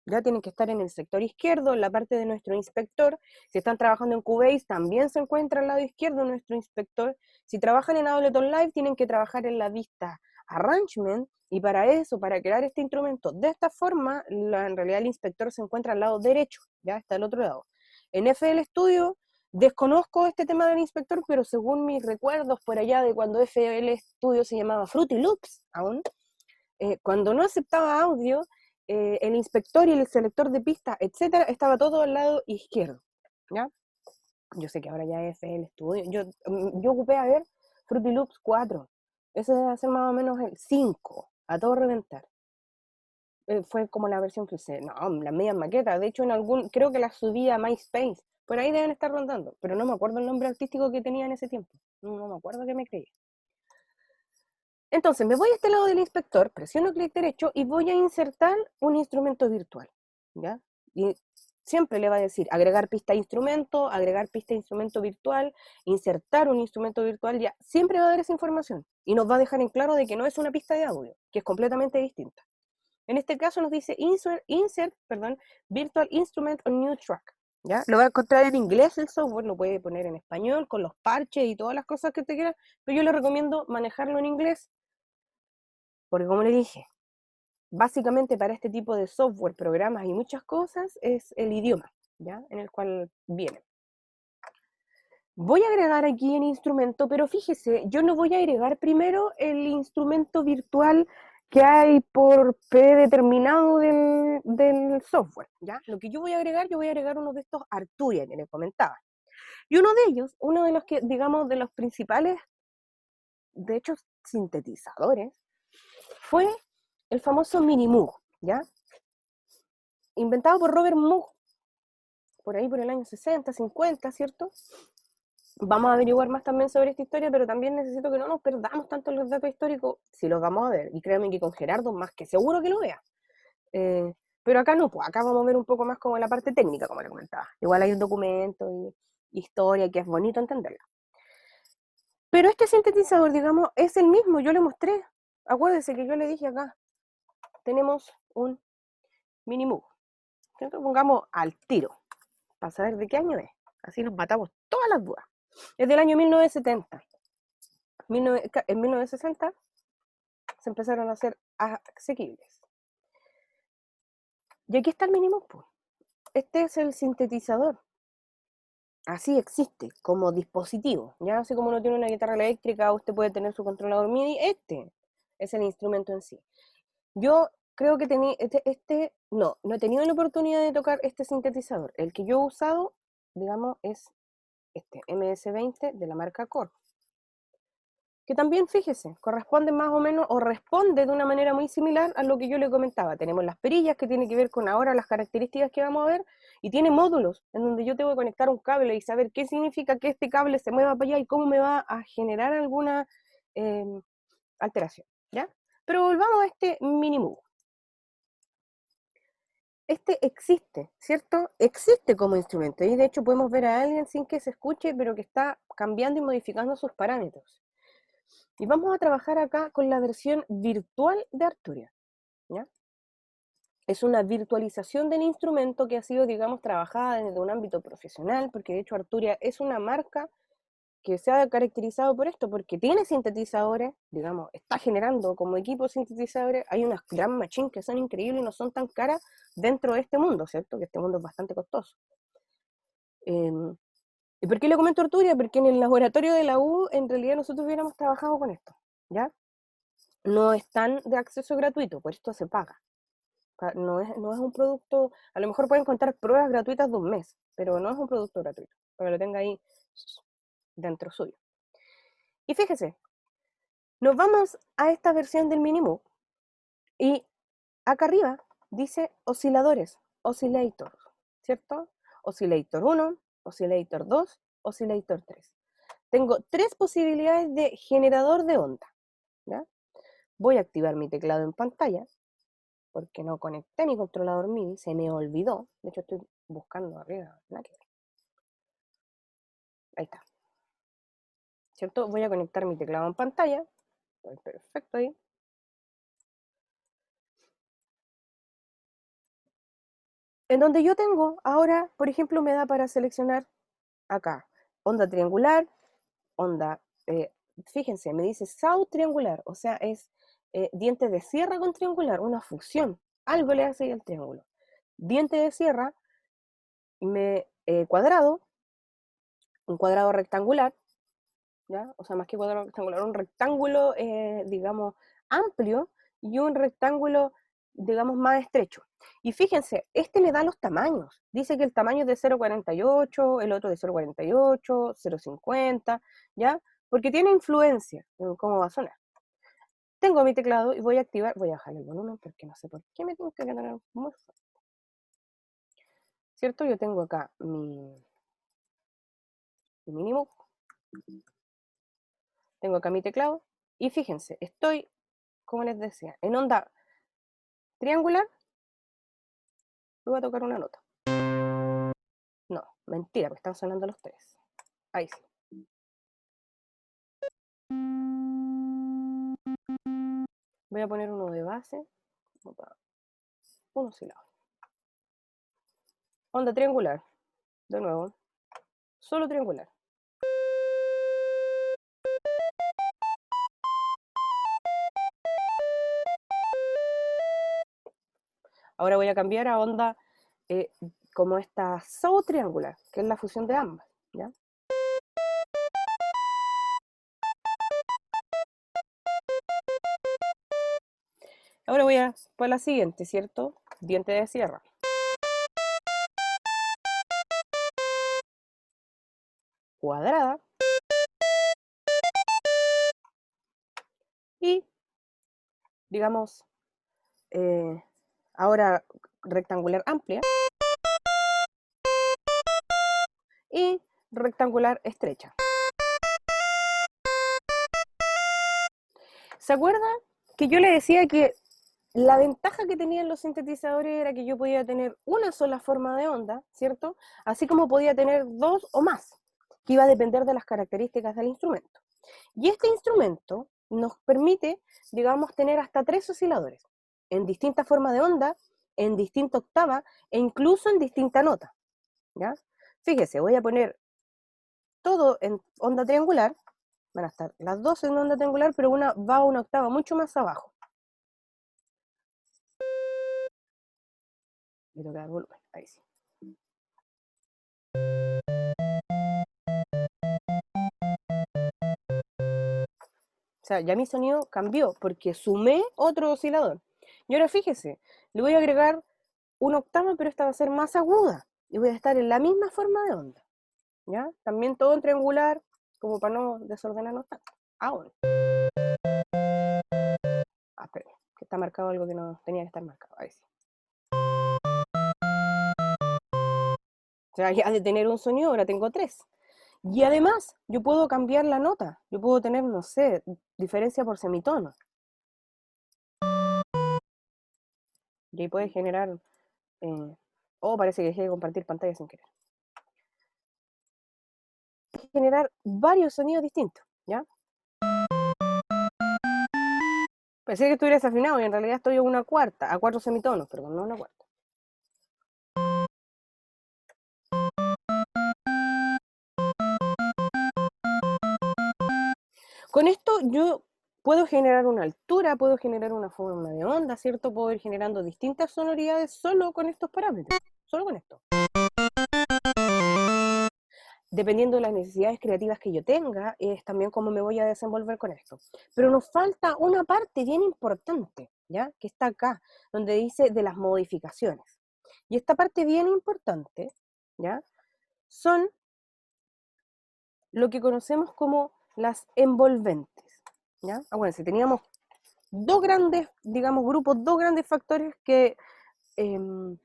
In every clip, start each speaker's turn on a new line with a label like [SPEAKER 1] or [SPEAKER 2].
[SPEAKER 1] Ya tienen que estar en el sector izquierdo, en la parte de nuestro inspector. Si están trabajando en Cubase, también se encuentra al lado izquierdo nuestro inspector. Si trabajan en Ableton Live, tienen que trabajar en la vista Arrangement, y para eso, para crear este instrumento de esta forma, en realidad el inspector se encuentra al lado derecho, ya está al otro lado. En FL Studio, desconozco este tema del inspector, pero según mis recuerdos por allá de cuando FL Studio se llamaba Fruity Loops aún, cuando no aceptaba audio, el inspector y el selector de pista, etcétera, estaba todo al lado izquierdo, ¿ya? Yo sé que ahora ya es FL Studio. Yo ocupé a ver Fruity Loops 4. Ese debe ser más o menos el 5, a todo reventar. Fue como la versión que usé. No, las medias maquetas. De hecho, creo que las subí a MySpace. Por ahí deben estar rondando. Pero no me acuerdo el nombre artístico que tenía en ese tiempo. No me acuerdo qué me creía. Entonces, me voy a este lado del inspector, presiono clic derecho y voy a insertar un instrumento virtual, ¿ya? Y siempre le va a decir agregar pista a instrumento virtual, insertar un instrumento virtual, ya siempre va a dar esa información y nos va a dejar en claro de que no es una pista de audio, que es completamente distinta. En este caso nos dice insert virtual instrument on new track, ¿ya? Lo va a encontrar en inglés el software, lo puede poner en español con los parches y todas las cosas que te quieras, pero yo le recomiendo manejarlo en inglés. Porque como le dije, básicamente para este tipo de software, programas y muchas cosas es el idioma, ¿ya? En el cual viene. Voy a agregar aquí el instrumento, pero fíjese, yo no voy a agregar primero el instrumento virtual que hay por predeterminado del software, ¿ya? Lo que yo voy a agregar uno de estos Arturia que les comentaba. Y uno de ellos, uno de los que, digamos, de los principales, de hecho, sintetizadores, fue el famoso Minimoog, ¿ya? Inventado por Robert Moog, por ahí por el año 60, 50, ¿cierto? Vamos a averiguar más también sobre esta historia, pero también necesito que no nos perdamos tanto en los datos históricos, si los vamos a ver, y créanme que con Gerardo más que seguro que lo vea. Pero acá no, pues acá vamos a ver un poco más como la parte técnica, como le comentaba. Igual hay un documento y historia que es bonito entenderla. Pero este sintetizador, digamos, es el mismo, yo le mostré. Acuérdense que yo le dije acá, tenemos un Minimoog. Pongamos al tiro, para saber de qué año es. Así nos matamos todas las dudas. Es del año 1970. En 1960 se empezaron a hacer asequibles. Y aquí está el mínimo. Este es el sintetizador. Así existe, como dispositivo. Ya así como uno tiene una guitarra eléctrica, usted puede tener su controlador MIDI, este es el instrumento en sí. Yo creo que tenía no he tenido la oportunidad de tocar este sintetizador. El que yo he usado, digamos, es este MS-20 de la marca Korg, que también, fíjese, corresponde más o menos, o responde de una manera muy similar a lo que yo le comentaba. Tenemos las perillas, que tiene que ver con ahora las características que vamos a ver, y tiene módulos en donde yo tengo que conectar un cable y saber qué significa que este cable se mueva para allá y cómo me va a generar alguna eh, alteración, ¿ya? Pero volvamos a este Minimoog. Este existe, ¿cierto? Existe como instrumento, y de hecho podemos ver a alguien sin que se escuche, pero que está cambiando y modificando sus parámetros. Y vamos a trabajar acá con la versión virtual de Arturia, ¿ya? Es una virtualización del instrumento que ha sido, digamos, trabajada desde un ámbito profesional, porque de hecho Arturia es una marca que se ha caracterizado por esto, porque tiene sintetizadores, digamos, está generando como equipo sintetizadores, hay unas gran machines que son increíbles y no son tan caras dentro de este mundo, ¿cierto? Que este mundo es bastante costoso. ¿Y por qué le comento Arturia? Porque en el laboratorio de la U, en realidad nosotros hubiéramos trabajado con esto, ¿ya? No están de acceso gratuito, por esto se paga. No es un producto, a lo mejor pueden contar pruebas gratuitas de un mes, pero no es un producto gratuito, para que lo tenga ahí dentro suyo. Y fíjese, nos vamos a esta versión del Minimoog y acá arriba dice osciladores, oscillator, ¿cierto? Oscillator 1, oscillator 2, oscillator 3. Tengo 3 posibilidades de generador de onda, ¿ya? Voy a activar mi teclado en pantalla, porque no conecté mi controlador MIDI, se me olvidó. De hecho, estoy buscando arriba. Ahí está. ¿Cierto? Voy a conectar mi teclado en pantalla. Perfecto ahí. En donde yo tengo, ahora, por ejemplo, me da para seleccionar acá, onda triangular, onda, fíjense, me dice SAU triangular, o sea, es diente de sierra con triangular, una fusión, algo le hace ahí al triángulo. Diente de sierra, cuadrado, un cuadrado rectangular, ¿ya? O sea, más que cuadrado rectangular, un rectángulo, digamos, amplio y un rectángulo, digamos, más estrecho. Y fíjense, este me da los tamaños. Dice que el tamaño es de 0,48, el otro de 0,48, 0,50, ¿ya? Porque tiene influencia en cómo va a sonar. Tengo mi teclado y voy a activar, voy a bajar el volumen porque no sé por qué me tengo que tener muy fuerte. ¿Cierto? Yo tengo acá mi mínimo, tengo acá mi teclado y fíjense, estoy, como les decía, en onda triangular, voy a tocar una nota. No, mentira, porque están sonando los tres. Ahí sí. Voy a poner uno de base. Uno sílabo. Onda triangular. De nuevo. Solo triangular. Ahora voy a cambiar a onda como esta SAU triangular, que es la fusión de ambas. ¿Ya? Ahora voy a por la siguiente, ¿cierto? Diente de sierra. Cuadrada. Y, digamos, ahora rectangular amplia. Y rectangular estrecha. ¿Se acuerdan que yo le decía que la ventaja que tenían los sintetizadores era que yo podía tener una sola forma de onda, ¿cierto? Así como podía tener dos o más, que iba a depender de las características del instrumento. Y este instrumento nos permite, digamos, tener hasta 3 osciladores, en distintas formas de onda, en distinta octava e incluso en distinta nota, ¿ya? Fíjese, voy a poner todo en onda triangular, van a estar las dos en onda triangular, pero una va a una octava mucho más abajo. Le tengo que dar volumen, ahí sí. O sea, ya mi sonido cambió porque sumé otro oscilador. Y ahora fíjese, le voy a agregar una octava, pero esta va a ser más aguda. Y voy a estar en la misma forma de onda. ¿Ya? También todo en triangular, como para no desordenarnos tanto. Ahora. Espera, que está marcado algo que no tenía que estar marcado. Ahí sí. O sea, ya de tener un sonido, ahora tengo tres. Y además, yo puedo cambiar la nota. Yo puedo tener, no sé, diferencia por semitono. Y ahí puede generar. Parece que dejé de compartir pantalla sin querer. Generar varios sonidos distintos, ¿ya? Pensé que estuviera desafinado y en realidad estoy a una cuarta, a cuatro semitonos, perdón, no una cuarta. Con esto yo puedo generar una altura, puedo generar una forma de onda, ¿cierto? Puedo ir generando distintas sonoridades solo con estos parámetros, solo con esto. Dependiendo de las necesidades creativas que yo tenga, es también cómo me voy a desenvolver con esto. Pero nos falta una parte bien importante, ¿ya? Que está acá, donde dice de las modificaciones. Y esta parte bien importante, ¿ya? Son lo que conocemos como las envolventes, ¿ya? Acuérdense, teníamos dos grandes, digamos, grupos, dos grandes factores em,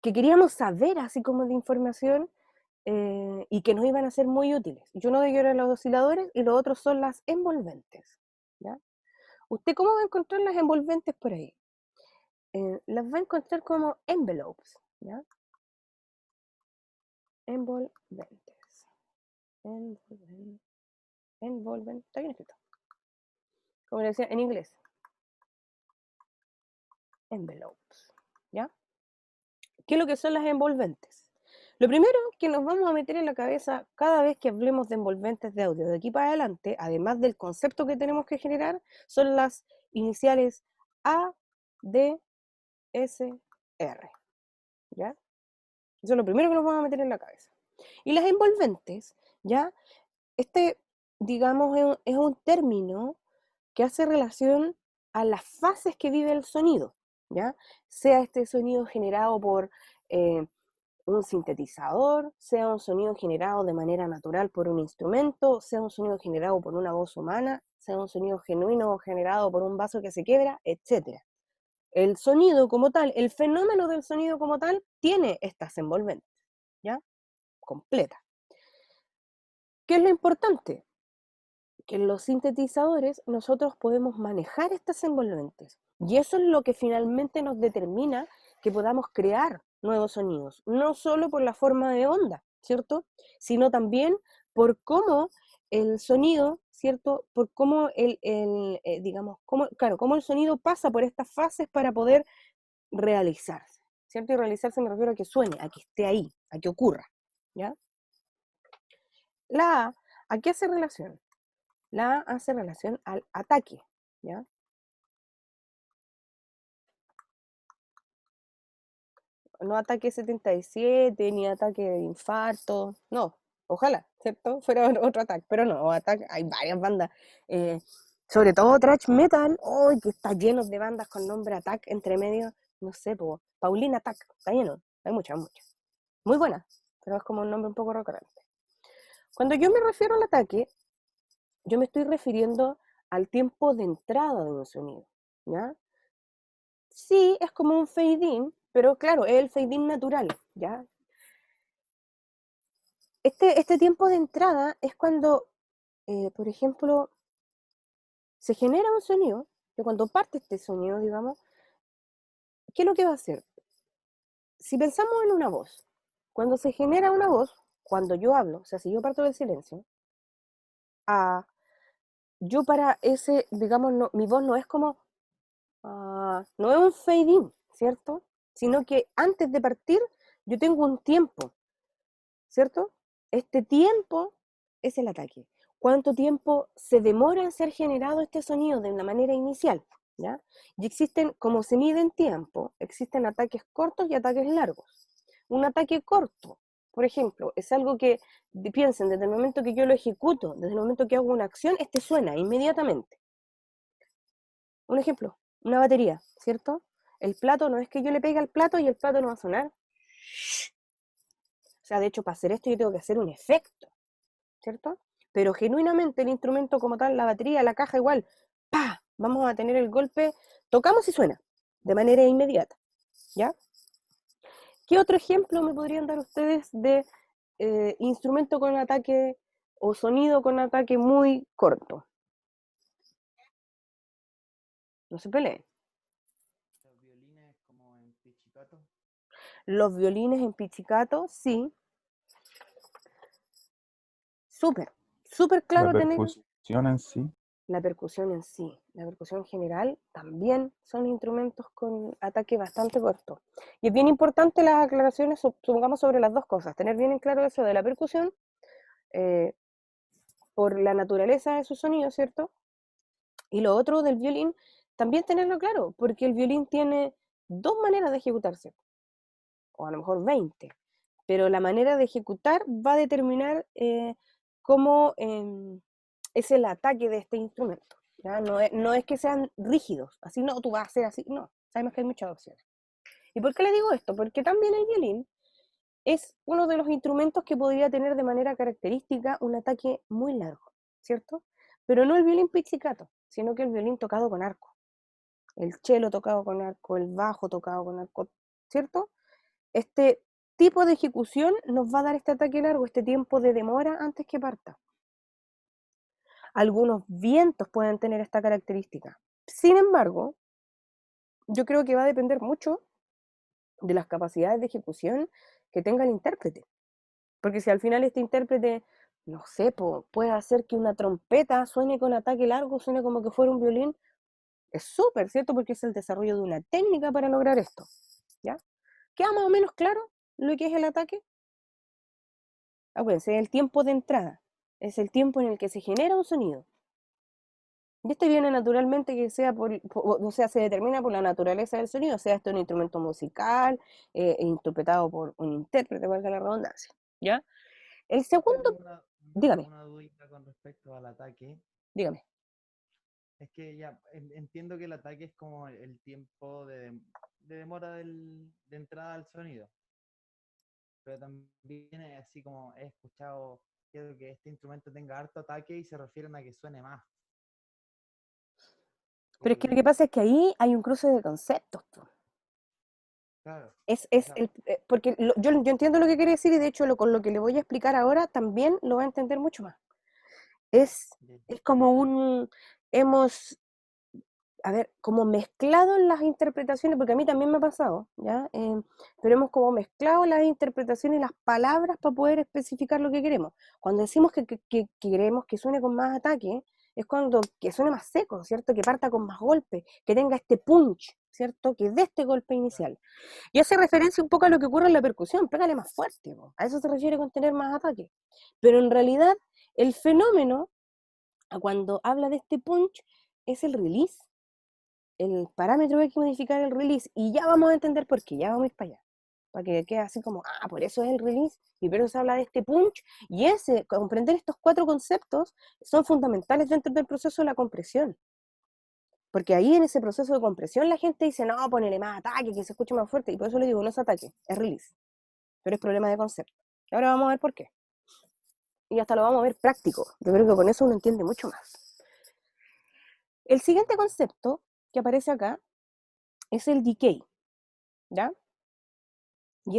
[SPEAKER 1] que queríamos saber, así como de información, y que nos iban a ser muy útiles. Y uno de ellos eran los osciladores y los otros son las envolventes, ¿ya? ¿Usted cómo va a encontrar las envolventes por ahí? Las va a encontrar como envelopes, ¿ya? Envolventes. Envolvente. Está bien escrito. Como le decía en inglés. Envelopes, ¿ya? ¿Qué es lo que son las envolventes? Lo primero que nos vamos a meter en la cabeza cada vez que hablemos de envolventes de audio de aquí para adelante, además del concepto que tenemos que generar, son las iniciales A, D, S, R. ¿Ya? Eso es lo primero que nos vamos a meter en la cabeza. Y las envolventes, ¿ya? Este, digamos, es un término que hace relación a las fases que vive el sonido, ¿ya? Sea este sonido generado por un sintetizador, sea un sonido generado de manera natural por un instrumento, sea un sonido generado por una voz humana, sea un sonido genuino generado por un vaso que se quiebra, etc. El sonido como tal, el fenómeno del sonido como tal, tiene estas envolventes, ¿ya? Completa. ¿Qué es lo importante? Que en los sintetizadores nosotros podemos manejar estas envolventes. Y eso es lo que finalmente nos determina que podamos crear nuevos sonidos, no solo por la forma de onda, ¿cierto? Sino también por cómo el sonido, ¿cierto? Por cómo digamos, cómo el sonido pasa por estas fases para poder realizarse, ¿cierto? Y realizarse me refiero a que suene, a que esté ahí, a que ocurra, ¿ya? La ¿a qué hace relación? La A hace relación al ataque, ¿ya? No ataque 77, ni ataque de infarto, no, ojalá, ¿cierto? Fuera otro ataque, pero no, ataque, hay varias bandas, eh, sobre todo thrash metal, hoy que está lleno de bandas con nombre Attack entre medio, no sé, Paulina Attack, está lleno, hay muchas, muchas, muy buenas, pero es como un nombre un poco recurrente. Cuando yo me refiero al ataque, yo me estoy refiriendo al tiempo de entrada de un sonido, ¿ya? Sí, es como un fade-in, pero claro, es el fade-in natural, ¿ya? Este tiempo de entrada es cuando, por ejemplo, se genera un sonido, que cuando parte este sonido, digamos, ¿qué es lo que va a hacer? Si pensamos en una voz, cuando se genera una voz, cuando yo hablo, o sea, si yo parto del silencio, ah, yo para ese, digamos, no, mi voz no es como, no es un fade-in, ¿cierto? Sino que antes de partir, yo tengo un tiempo, ¿cierto? Este tiempo es el ataque. ¿Cuánto tiempo se demora en ser generado este sonido de una manera inicial? ¿Ya? Y existen, como se mide en tiempo, existen ataques cortos y ataques largos. Un ataque corto, por ejemplo, es algo que piensen, desde el momento que yo lo ejecuto, desde el momento que hago una acción, este suena inmediatamente. Un ejemplo, una batería, ¿cierto? El plato no es que yo le pegue al plato y el plato no va a sonar. O sea, de hecho, para hacer esto yo tengo que hacer un efecto, ¿cierto? Pero genuinamente el instrumento como tal, la batería, la caja igual, ¡pa! Vamos a tener el golpe, tocamos y suena, de manera inmediata, ¿ya? ¿Qué otro ejemplo me podrían dar ustedes de instrumento con ataque o sonido con ataque muy corto? No se peleen.
[SPEAKER 2] Los violines como en Pichicato.
[SPEAKER 1] Los violines en pizzicato, sí, súper, súper
[SPEAKER 3] La
[SPEAKER 1] claro tener
[SPEAKER 3] percusión en sí,
[SPEAKER 1] la percusión en sí. La percusión en general también son instrumentos con ataque bastante corto. Y es bien importante las aclaraciones, supongamos, sobre las dos cosas. Tener bien en claro eso de la percusión, eh, por la naturaleza de su sonido, ¿cierto? Y lo otro del violín, también tenerlo claro, porque el violín tiene dos maneras de ejecutarse, o a lo mejor 20, pero la manera de ejecutar va a determinar cómo es el ataque de este instrumento. ¿Ya? No es que sean rígidos, así no, tú vas a hacer así, no, sabemos que hay muchas opciones. ¿Y por qué le digo esto? Porque también el violín es uno de los instrumentos que podría tener de manera característica un ataque muy largo, ¿cierto? Pero no el violín pizzicato, sino que el violín tocado con arco, el cello tocado con arco, el bajo tocado con arco, ¿cierto? Este tipo de ejecución nos va a dar este ataque largo, este tiempo de demora antes que parta. Algunos vientos pueden tener esta característica. Sin embargo, yo creo que va a depender mucho de las capacidades de ejecución que tenga el intérprete. Porque si al final este intérprete, no sé, puede hacer que una trompeta suene con ataque largo, suene como que fuera un violín, es súper, ¿cierto? Porque es el desarrollo de una técnica para lograr esto, ¿ya? ¿Queda más o menos claro lo que es el ataque? Acuérdense, el tiempo de entrada es el tiempo en el que se genera un sonido. Y este viene naturalmente que sea o sea, se determina por la naturaleza del sonido, sea este un instrumento musical, interpretado por un intérprete, valga la redundancia, ¿ya? El
[SPEAKER 2] Yo
[SPEAKER 1] segundo,
[SPEAKER 2] tengo
[SPEAKER 1] dígame,
[SPEAKER 2] una dudita con respecto al ataque.
[SPEAKER 1] dígame.
[SPEAKER 2] Es que ya entiendo que el ataque es como el tiempo de demora de entrada al sonido, pero también es así como he escuchado que este instrumento tenga harto ataque y se refieren a que suene más.
[SPEAKER 1] Pero
[SPEAKER 2] Como
[SPEAKER 1] es que lo que
[SPEAKER 2] que,
[SPEAKER 1] pasa es que ahí hay un cruce de conceptos, po.
[SPEAKER 2] claro, o
[SPEAKER 1] Es
[SPEAKER 2] sea,
[SPEAKER 1] porque yo entiendo lo que quiere decir y de hecho con lo que le voy a explicar ahora también lo va a entender mucho más. Es,
[SPEAKER 2] ya,
[SPEAKER 1] es como hemos, a ver, como mezclado las interpretaciones, porque a mí también me ha pasado, ¿ya? Pero hemos como mezclado las interpretaciones y las palabras para poder especificar lo que queremos. Cuando decimos que queremos que suene con más ataque, es cuando que suene más seco, ¿cierto? Que parta con más golpe, que tenga este punch, ¿cierto? Que dé este golpe
[SPEAKER 2] claro,
[SPEAKER 1] inicial. Y hace referencia un poco a lo que ocurre en la percusión, pégale más fuerte, po. A eso se refiere con tener más ataque. Pero en realidad, el fenómeno, cuando habla de este punch, es el release. El parámetro hay que modificar el release y ya vamos a entender por qué, ya vamos a ir para allá. Para que quede así como, por eso es el release y por eso se habla de este punch. Y comprender estos cuatro conceptos son fundamentales dentro del proceso de la compresión. Porque ahí en ese proceso de compresión la gente dice, no, ponele más ataque, que se escuche más fuerte. Y por eso le digo, no es ataque, es release. Pero es problema de concepto. Ahora vamos a ver por qué. Y hasta lo vamos a ver práctico. Yo creo que con eso uno entiende mucho más. El siguiente concepto que aparece acá es el decay, ¿ya? Y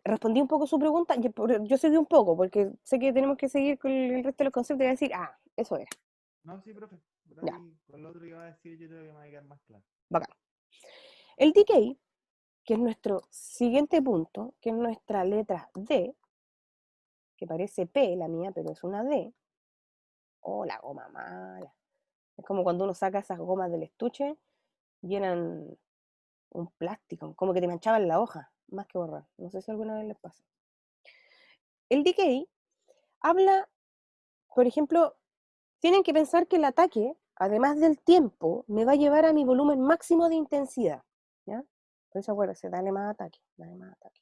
[SPEAKER 1] respondí un poco su pregunta, yo seguí un poco, porque sé que tenemos que seguir con el resto de los conceptos y voy a decir, eso era,
[SPEAKER 2] no, sí, profe, por
[SPEAKER 1] ya,
[SPEAKER 2] ahí, con lo otro que iba a decir, yo creo que me va a quedar más claro.
[SPEAKER 1] bacán. El decay, que es nuestro siguiente punto, que es nuestra letra D, que parece P la mía, pero es una D, la goma mala. Es como cuando uno saca esas gomas del estuche, llenan un plástico, como que te manchaban la hoja, más que borrar. No sé si alguna vez les pasa. El decay habla, por ejemplo, tienen que pensar que el ataque, además del tiempo, me va a llevar a mi volumen máximo de intensidad, ¿ya? Por eso acuérdense, dale más ataque, dale más ataque.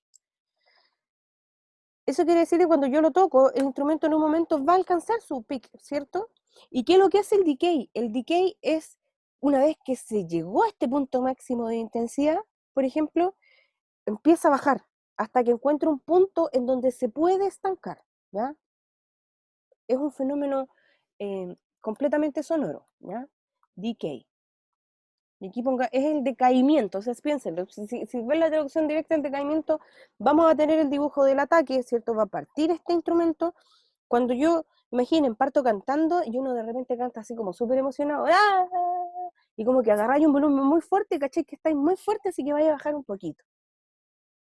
[SPEAKER 1] Eso quiere decir que cuando yo lo toco, el instrumento en un momento va a alcanzar su peak, ¿cierto? ¿Y qué es lo que hace el decay? El decay es, una vez que se llegó a este punto máximo de intensidad, por ejemplo, empieza a bajar hasta que encuentre un punto en donde se puede estancar, ¿ya? Es un fenómeno completamente sonoro, ¿ya? Decay. Y aquí ponga, es el decaimiento, o sea, piénsenlo, si ven la traducción directa del decaimiento, vamos a tener el dibujo del ataque, ¿cierto? Va a partir este instrumento, cuando yo, imaginen, parto cantando y uno de repente canta así como súper emocionado, ¡ah! Y como que agarráis un volumen muy fuerte, ¿cachai? Que estáis muy fuerte, así que vaya a bajar un poquito.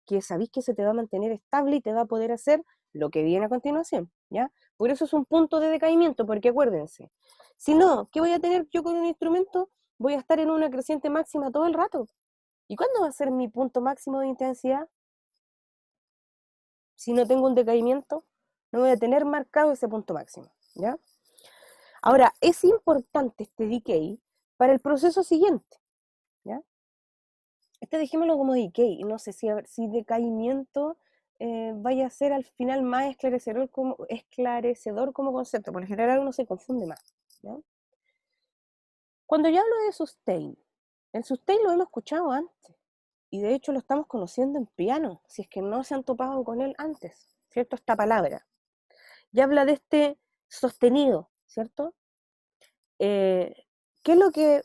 [SPEAKER 1] Que sabéis que se te va a mantener estable y te va a poder hacer lo que viene a continuación, ¿ya? Por eso es un punto de decaimiento, porque acuérdense, si no, ¿qué voy a tener yo con un instrumento? Voy a estar en una creciente máxima todo el rato. ¿Y cuándo va a ser mi punto máximo de intensidad? Si no tengo un decaimiento, no voy a tener marcado ese punto máximo, ¿ya? Ahora, es importante este decay para el proceso siguiente, ¿ya? Este dejémoslo como decay, no sé si decaimiento vaya a ser al final más esclarecedor como concepto, por lo general uno se confunde más, ¿ya? Cuando yo hablo de sustain, el sustain lo hemos escuchado antes, y de hecho lo estamos conociendo en piano, si es que no se han topado con él antes, ¿cierto? Esta palabra. Ya habla de este sostenido, ¿cierto? ¿Qué es lo que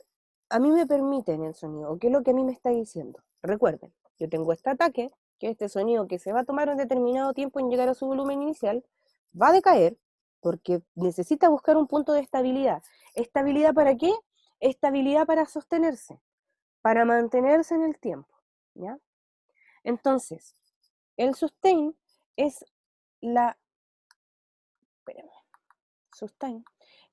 [SPEAKER 1] a mí me permite en el sonido? ¿O qué es lo que a mí me está diciendo? Recuerden, yo tengo este ataque, que este sonido que se va a tomar un determinado tiempo en llegar a su volumen inicial, va a decaer porque necesita buscar un punto de estabilidad. ¿Estabilidad para qué? Estabilidad para sostenerse, para mantenerse en el tiempo, ¿ya? Entonces, el sustain es la, espérame, sustain,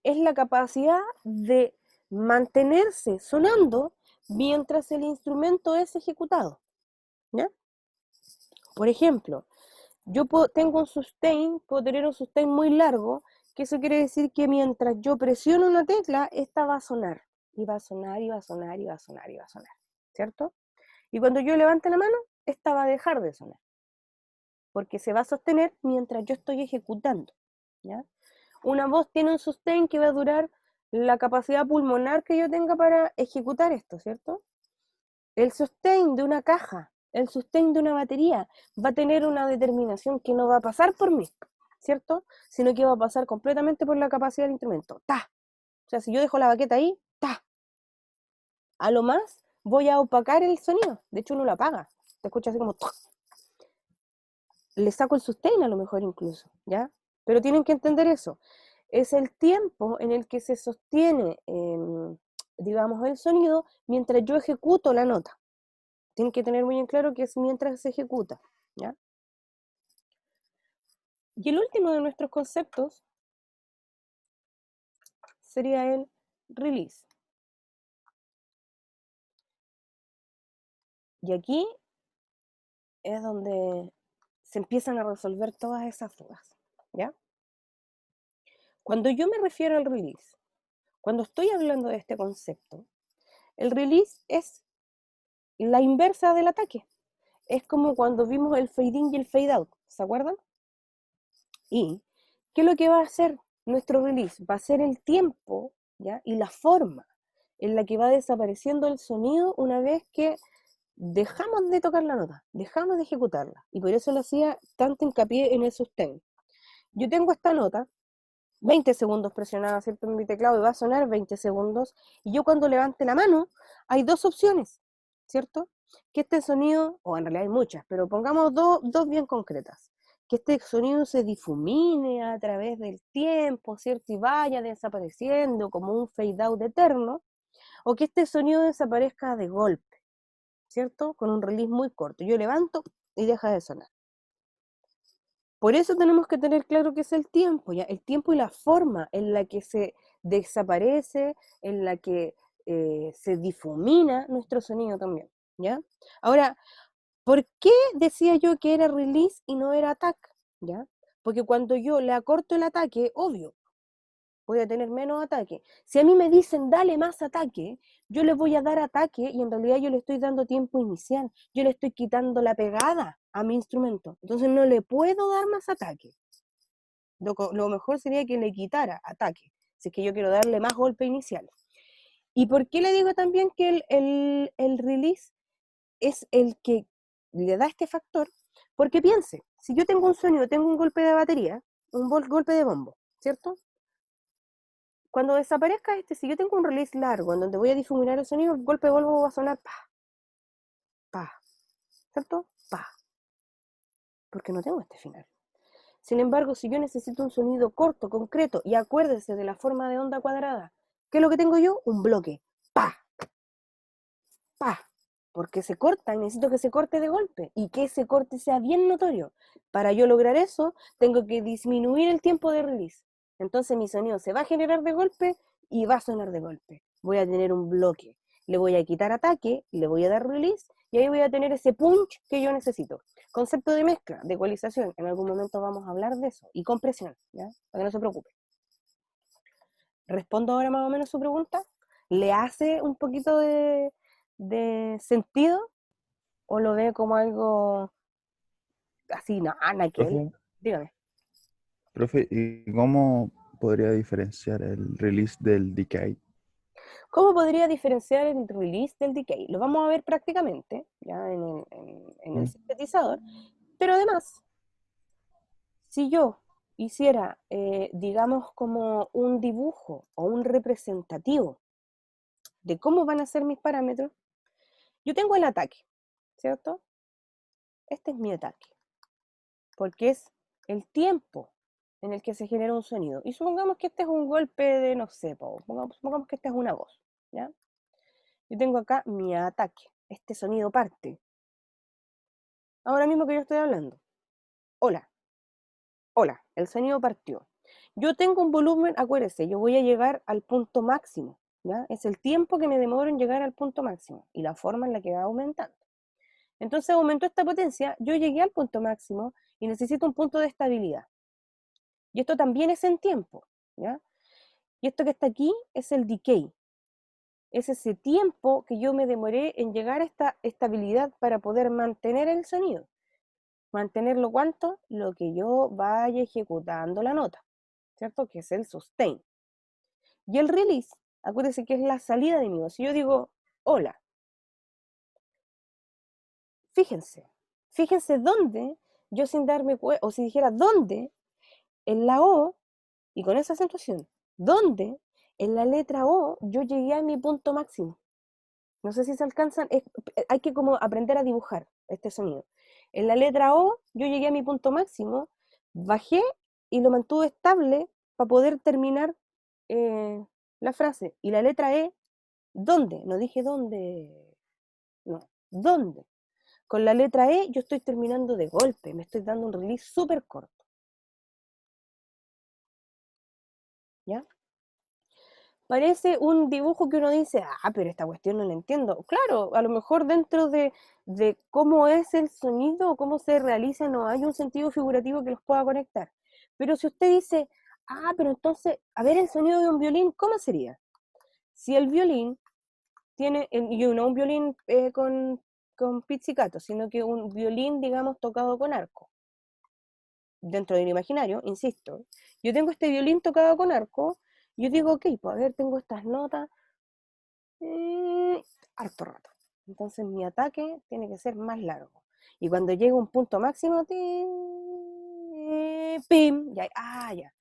[SPEAKER 1] es la capacidad de mantenerse sonando mientras el instrumento es ejecutado. ¿ya? Por ejemplo, yo tengo un sustain, puedo tener un sustain muy largo, que eso quiere decir que mientras yo presiono una tecla, esta va a sonar, y va a sonar, y va a sonar, y va a sonar, y va a sonar, ¿cierto? Y cuando yo levante la mano, esta va a dejar de sonar, porque se va a sostener mientras yo estoy ejecutando, ¿ya? Una voz tiene un sustain que va a durar la capacidad pulmonar que yo tenga para ejecutar esto, ¿cierto? El sustain de una caja, el sustain de una batería va a tener una determinación que no va a pasar por mí, ¿cierto? Sino que va a pasar completamente por la capacidad del instrumento. ¡Ta! O sea, si yo dejo la baqueta ahí, ¡ta! A lo más voy a opacar el sonido. De hecho, uno lo apaga. Te escucha así como... ¡tuc! Le saco el sustain a lo mejor incluso, ¿ya? Pero tienen que entender eso. Es el tiempo en el que se sostiene, digamos, el sonido mientras yo ejecuto la nota. Tienen que tener muy en claro que es mientras se ejecuta, ¿ya? Y el último de nuestros conceptos sería el release. Y aquí es donde se empiezan a resolver todas esas dudas, ¿ya? Cuando yo me refiero al release, cuando estoy hablando de este concepto, el release es la inversa del ataque. Es como cuando vimos el fade in y el fade out, ¿se acuerdan? ¿Y qué es lo que va a hacer nuestro release? Va a ser el tiempo, ¿ya? Y la forma en la que va desapareciendo el sonido una vez que dejamos de tocar la nota, dejamos de ejecutarla. Y por eso lo hacía tanto hincapié en el sustain. Yo tengo esta nota, 20 segundos presionada, ¿cierto? En mi teclado y va a sonar 20 segundos. Y yo cuando levante la mano, hay dos opciones, ¿cierto? Que este sonido, o en realidad hay muchas, pero pongamos dos bien concretas. Que este sonido se difumine a través del tiempo, ¿cierto? Y vaya desapareciendo como un fade out eterno, o que este sonido desaparezca de golpe, ¿cierto? Con un release muy corto. Yo levanto y deja de sonar. Por eso tenemos que tener claro qué es el tiempo, ¿ya? El tiempo y la forma en la que se desaparece, en la que se difumina nuestro sonido también, ¿ya? Ahora, ¿por qué decía yo que era release y no era attack? ¿Ya? Porque cuando yo le acorto el ataque, obvio, voy a tener menos ataque. Si a mí me dicen dale más ataque, yo le voy a dar ataque y en realidad yo le estoy dando tiempo inicial, yo le estoy quitando la pegada a mi instrumento, entonces no le puedo dar más ataque. Lo mejor sería que le quitara ataque, si es que yo quiero darle más golpe inicial. ¿Y por qué le digo también que el release es el que le da este factor? Porque piense, si yo tengo un sonido, tengo un golpe de batería, un golpe de bombo, ¿cierto? Cuando desaparezca este, si yo tengo un release largo en donde voy a difuminar el sonido, el golpe de bombo va a sonar pa, pa, ¿cierto? Pa, porque no tengo este final. Sin embargo, si yo necesito un sonido corto, concreto, y acuérdese de la forma de onda cuadrada, ¿qué es lo que tengo yo? Un bloque. Pa, pa, porque se corta y necesito que se corte de golpe y que ese corte sea bien notorio. Para yo lograr eso, tengo que disminuir el tiempo de release. Entonces mi sonido se va a generar de golpe y va a sonar de golpe. Voy a tener un bloque. Le voy a quitar ataque, le voy a dar release y ahí voy a tener ese punch que yo necesito. Concepto de mezcla, de ecualización. En algún momento vamos a hablar de eso. Y compresión, ¿ya? Para que no se preocupe. ¿Respondo ahora más o menos su pregunta? ¿Le hace un poquito de sentido o lo ve como algo así, nada que él?
[SPEAKER 3] Profe,
[SPEAKER 1] Dígame.
[SPEAKER 3] profe, ¿y cómo podría diferenciar el release del decay?
[SPEAKER 1] ¿Cómo podría diferenciar el release del decay? Lo vamos a ver prácticamente, ya en el
[SPEAKER 3] Mm,
[SPEAKER 1] sintetizador, pero además, si yo hiciera, digamos, como un dibujo o un representativo de cómo van a ser mis parámetros, yo tengo el ataque, ¿cierto? Este es mi ataque, porque es el tiempo en el que se genera un sonido. Y supongamos que este es un golpe de, no sé, supongamos que esta es una voz, ¿ya? Yo tengo acá mi ataque, este sonido parte. Ahora mismo que yo estoy hablando, hola, hola, el sonido partió. Yo tengo un volumen, acuérdese, yo voy a llegar al punto máximo, ¿ya? Es el tiempo que me demoro en llegar al punto máximo y la forma en la que va aumentando. Entonces aumentó esta potencia, yo llegué al punto máximo y necesito un punto de estabilidad. Y esto también es en tiempo, ¿ya? Y esto que está aquí es el decay. Es ese tiempo que yo me demoré en llegar a esta estabilidad para poder mantener el sonido. ¿Mantenerlo cuánto? Lo que yo vaya ejecutando la nota, ¿cierto? Que es el sustain. Y el release, acuérdense que es la salida de mi voz. Si yo digo, hola, fíjense dónde, yo sin darme cuenta, o si dijera dónde, en la O, y con esa acentuación, dónde, en la letra O, yo llegué a mi punto máximo. No sé si se alcanzan, hay que como aprender a dibujar este sonido. En la letra O, yo llegué a mi punto máximo, bajé y lo mantuve estable para poder terminar la frase. Y la letra E, ¿dónde? No dije dónde, no, ¿dónde? Con la letra E yo estoy terminando de golpe, me estoy dando un release súper corto. ¿Ya? Parece un dibujo que uno dice, pero esta cuestión no la entiendo. Claro, a lo mejor dentro de cómo es el sonido o cómo se realiza no hay un sentido figurativo que los pueda conectar. Pero si usted dice, pero entonces, a ver el sonido de un violín, ¿cómo sería? Si el violín tiene, y no un violín con pizzicato, sino que un violín, digamos, tocado con arco. Dentro del imaginario, insisto, yo tengo este violín tocado con arco, yo digo, ok, pues a ver, tengo estas notas, harto rato. Entonces mi ataque tiene que ser más largo. Y cuando llegue a un punto máximo, ¡pim! Ya, ya.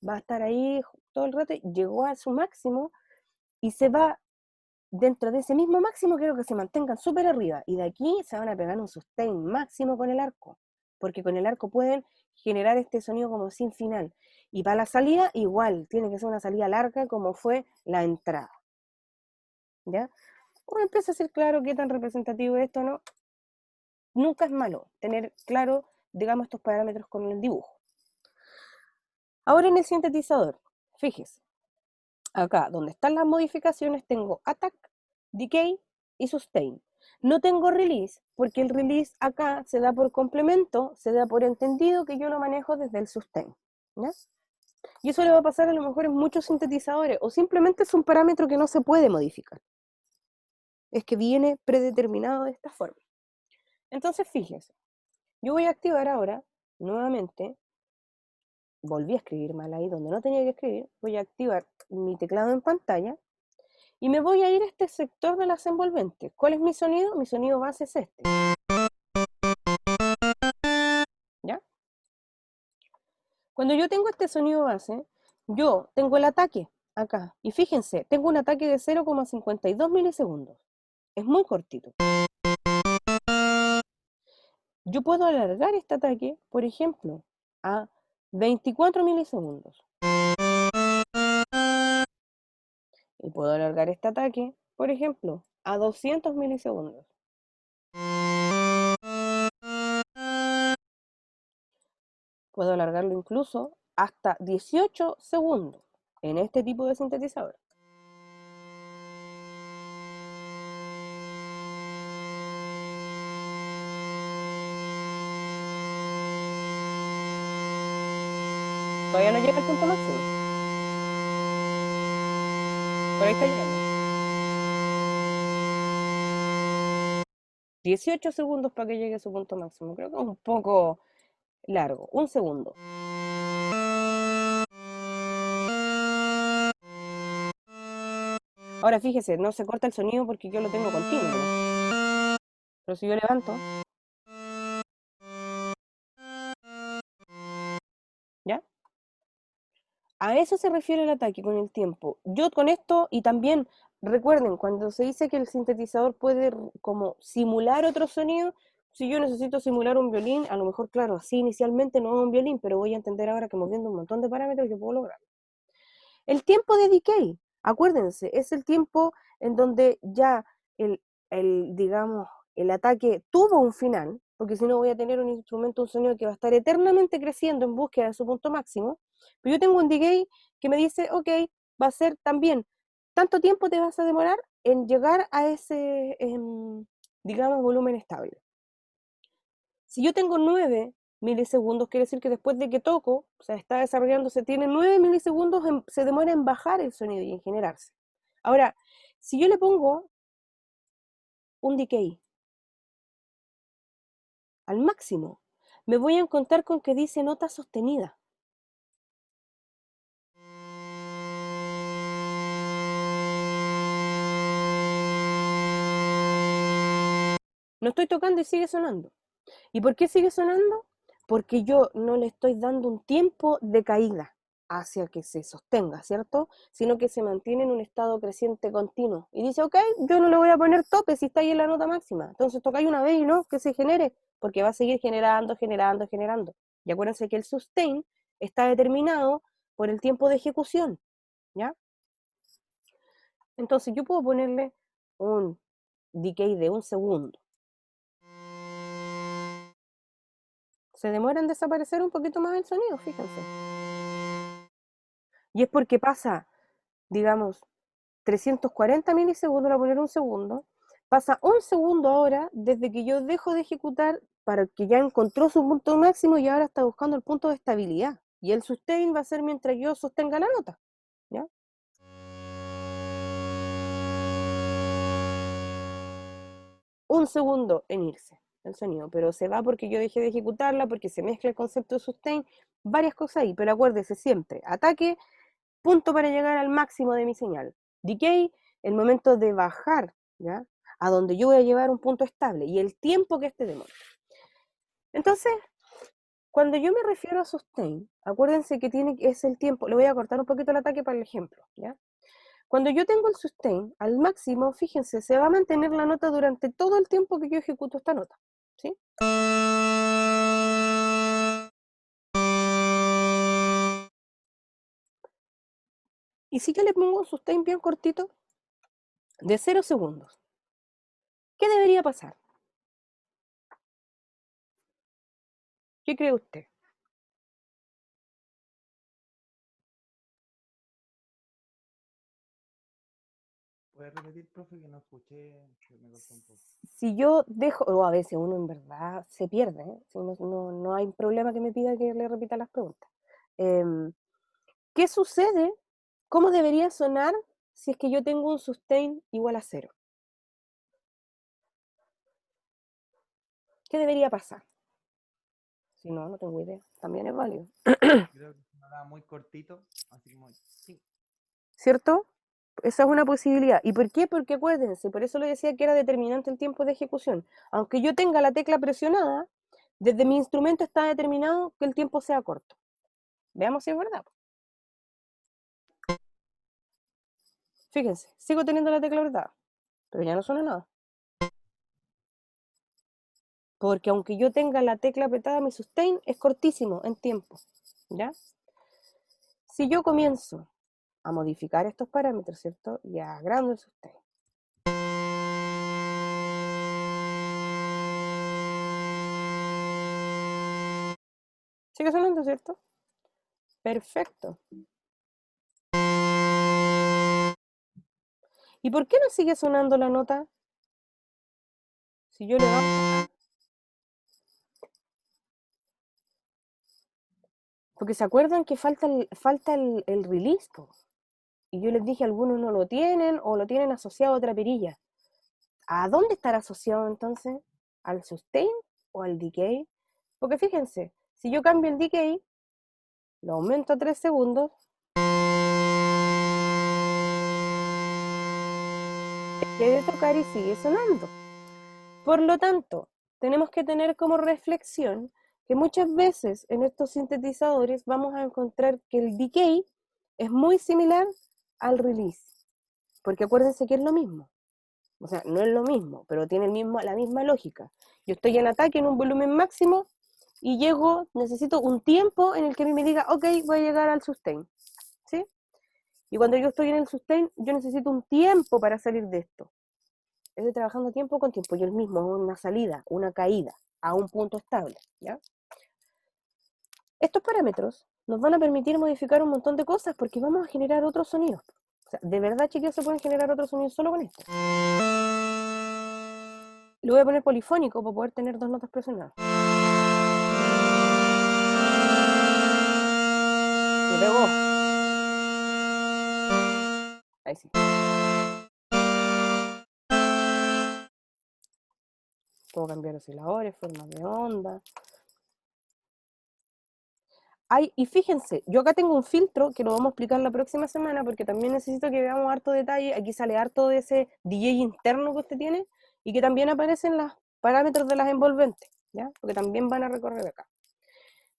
[SPEAKER 1] Va a estar ahí todo el rato, llegó a su máximo y se va dentro de ese mismo máximo, quiero que se mantengan súper arriba. Y de aquí se van a pegar un sustain máximo con el arco. Porque con el arco pueden generar este sonido como sin final. Y para la salida, igual, tiene que ser una salida larga como fue la entrada. ¿Ya? Uno empieza a ser claro qué tan representativo es esto, ¿no? Nunca es malo tener claro, digamos, estos parámetros con el dibujo. Ahora en el sintetizador, fíjese, acá donde están las modificaciones tengo attack, decay y sustain. No tengo release, porque el release acá se da por complemento, se da por entendido que yo lo manejo desde el sustain. ¿Ya? Y eso le va a pasar a lo mejor en muchos sintetizadores, o simplemente es un parámetro que no se puede modificar. Es que viene predeterminado de esta forma. Entonces, fíjense, yo voy a activar ahora, nuevamente, volví a escribir mal ahí donde no tenía que escribir, voy a activar mi teclado en pantalla y me voy a ir a este sector de las envolventes. ¿Cuál es mi sonido? Mi sonido base es este. ¿Ya? Cuando yo tengo este sonido base, yo tengo el ataque acá. Y fíjense, tengo un ataque de 0,52 milisegundos. Es muy cortito. Yo puedo alargar este ataque, por ejemplo, a 24 milisegundos. Y puedo alargar este ataque, por ejemplo, a 200 milisegundos. Puedo alargarlo incluso hasta 18 segundos en este tipo de sintetizador. Todavía no llega al punto máximo, pero ahí está llegando. 18 segundos para que llegue a su punto máximo. Creo que es un poco largo. Un segundo. Ahora fíjese, no se corta el sonido porque yo lo tengo continuo, ¿no? Pero si yo levanto, ¿ya? A eso se refiere el ataque con el tiempo. Yo con esto, y también recuerden, cuando se dice que el sintetizador puede como simular otro sonido, si yo necesito simular un violín, a lo mejor, claro, así inicialmente no es un violín, pero voy a entender ahora que moviendo un montón de parámetros yo puedo lograrlo. El tiempo de decay, acuérdense, es el tiempo en donde ya digamos, el ataque tuvo un final, porque si no voy a tener un instrumento, un sonido que va a estar eternamente creciendo en búsqueda de su punto máximo, pero yo tengo un decay que me dice, ok, va a ser también, tanto tiempo te vas a demorar en llegar a ese, digamos, volumen estable. Si yo tengo 9 milisegundos, quiere decir que después de que toco, o sea, está desarrollándose, tiene 9 milisegundos, se demora en bajar el sonido y en generarse. Ahora, si yo le pongo un decay al máximo, me voy a encontrar con que dice nota sostenida. No estoy tocando y sigue sonando. ¿Y por qué sigue sonando? Porque yo no le estoy dando un tiempo de caída hacia que se sostenga, ¿cierto? Sino que se mantiene en un estado creciente continuo. Y dice, ok, yo no le voy a poner tope si está ahí en la nota máxima. Entonces tocáis una vez y no, que se genere, porque va a seguir generando, generando, generando. Y acuérdense que el sustain está determinado por el tiempo de ejecución, ¿ya? Entonces yo puedo ponerle un decay de 1 segundo. Se demora en desaparecer un poquito más el sonido, fíjense. Y es porque pasa, digamos, 340 milisegundos, a poner 1 segundo, pasa 1 segundo ahora desde que yo dejo de ejecutar para que ya encontró su punto máximo y ahora está buscando el punto de estabilidad. Y el sustain va a ser mientras yo sostenga la nota, ¿ya? Un segundo en irse el sonido, pero se va porque yo dejé de ejecutarla, porque se mezcla el concepto de sustain, varias cosas ahí, pero acuérdese siempre, ataque, punto para llegar al máximo de mi señal. Decay, el momento de bajar, ¿ya? A donde yo voy a llevar un punto estable y el tiempo que este demora. Entonces, cuando yo me refiero a sustain, acuérdense que es el tiempo, le voy a cortar un poquito el ataque para el ejemplo, ¿ya? Cuando yo tengo el sustain al máximo, fíjense, se va a mantener la nota durante todo el tiempo que yo ejecuto esta nota, ¿sí? Y si yo le pongo un sustain bien cortito, de 0 segundos, ¿qué debería pasar? ¿Qué cree usted?
[SPEAKER 2] ¿Puedes repetir, profe, que no escuché? Que me cortó un poco.
[SPEAKER 1] Si yo dejo, o a veces uno en verdad se pierde, ¿eh? Si no hay problema que me pida que le repita las preguntas. ¿Qué sucede? ¿Cómo debería sonar si es que yo tengo un sustain igual a 0? ¿Qué debería pasar? Si no, no tengo idea. También es válido.
[SPEAKER 2] Creo que sonaba muy cortito, así como... Sí.
[SPEAKER 1] ¿Cierto? Esa es una posibilidad. ¿Y por qué? Porque acuérdense, por eso le decía que era determinante el tiempo de ejecución. Aunque yo tenga la tecla presionada, desde mi instrumento está determinado que el tiempo sea corto. Veamos si es verdad. Fíjense, sigo teniendo la tecla apretada, pero ya no suena nada. Porque aunque yo tenga la tecla apretada, mi sustain es cortísimo en tiempo, ¿ya? Si yo comienzo a modificar estos parámetros, ¿cierto? Y agrando el sustain. ¿Sigue sonando, cierto? Perfecto. ¿Y por qué no sigue sonando la nota? Si yo le bajo... Porque se acuerdan que falta el release, po. Y yo les dije, algunos no lo tienen o lo tienen asociado a otra perilla. ¿A dónde estará asociado entonces? ¿Al sustain o al decay? Porque fíjense, si yo cambio el decay, lo aumento a 3 segundos, dejé de tocar y sigue sonando. Por lo tanto, tenemos que tener como reflexión que muchas veces en estos sintetizadores vamos a encontrar que el decay es muy similar al release. Porque acuérdense que es lo mismo. O sea, no es lo mismo, pero tiene la misma lógica. Yo estoy en ataque en un volumen máximo y necesito un tiempo en el que a mí me diga, ok, voy a llegar al sustain. ¿Sí? Y cuando yo estoy en el sustain, yo necesito un tiempo para salir de esto. Estoy trabajando tiempo con tiempo. Yo el mismo, una salida, una caída a un punto estable. ¿Ya? Estos parámetros nos van a permitir modificar un montón de cosas porque vamos a generar otros sonidos. O sea, de verdad, chicos, se pueden generar otros sonidos solo con esto. Le voy a poner polifónico para poder tener dos notas presionadas. Me pegó. Ahí sí. Puedo cambiar osciladores, formas de onda. Y fíjense, yo acá tengo un filtro que lo vamos a explicar la próxima semana porque también necesito que veamos harto detalle. Aquí sale harto de ese DJ interno que usted tiene y que también aparecen los parámetros de las envolventes, ¿ya? Porque también van a recorrer acá.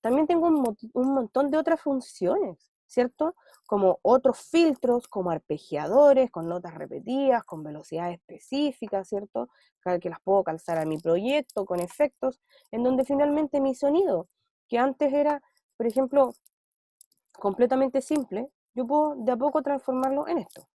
[SPEAKER 1] También tengo un montón de otras funciones, ¿cierto? Como otros filtros, como arpegiadores, con notas repetidas, con velocidades específicas, ¿cierto? Que las puedo calzar a mi proyecto, con efectos, en donde finalmente mi sonido, que antes era, por ejemplo, completamente simple, yo puedo de a poco transformarlo en esto.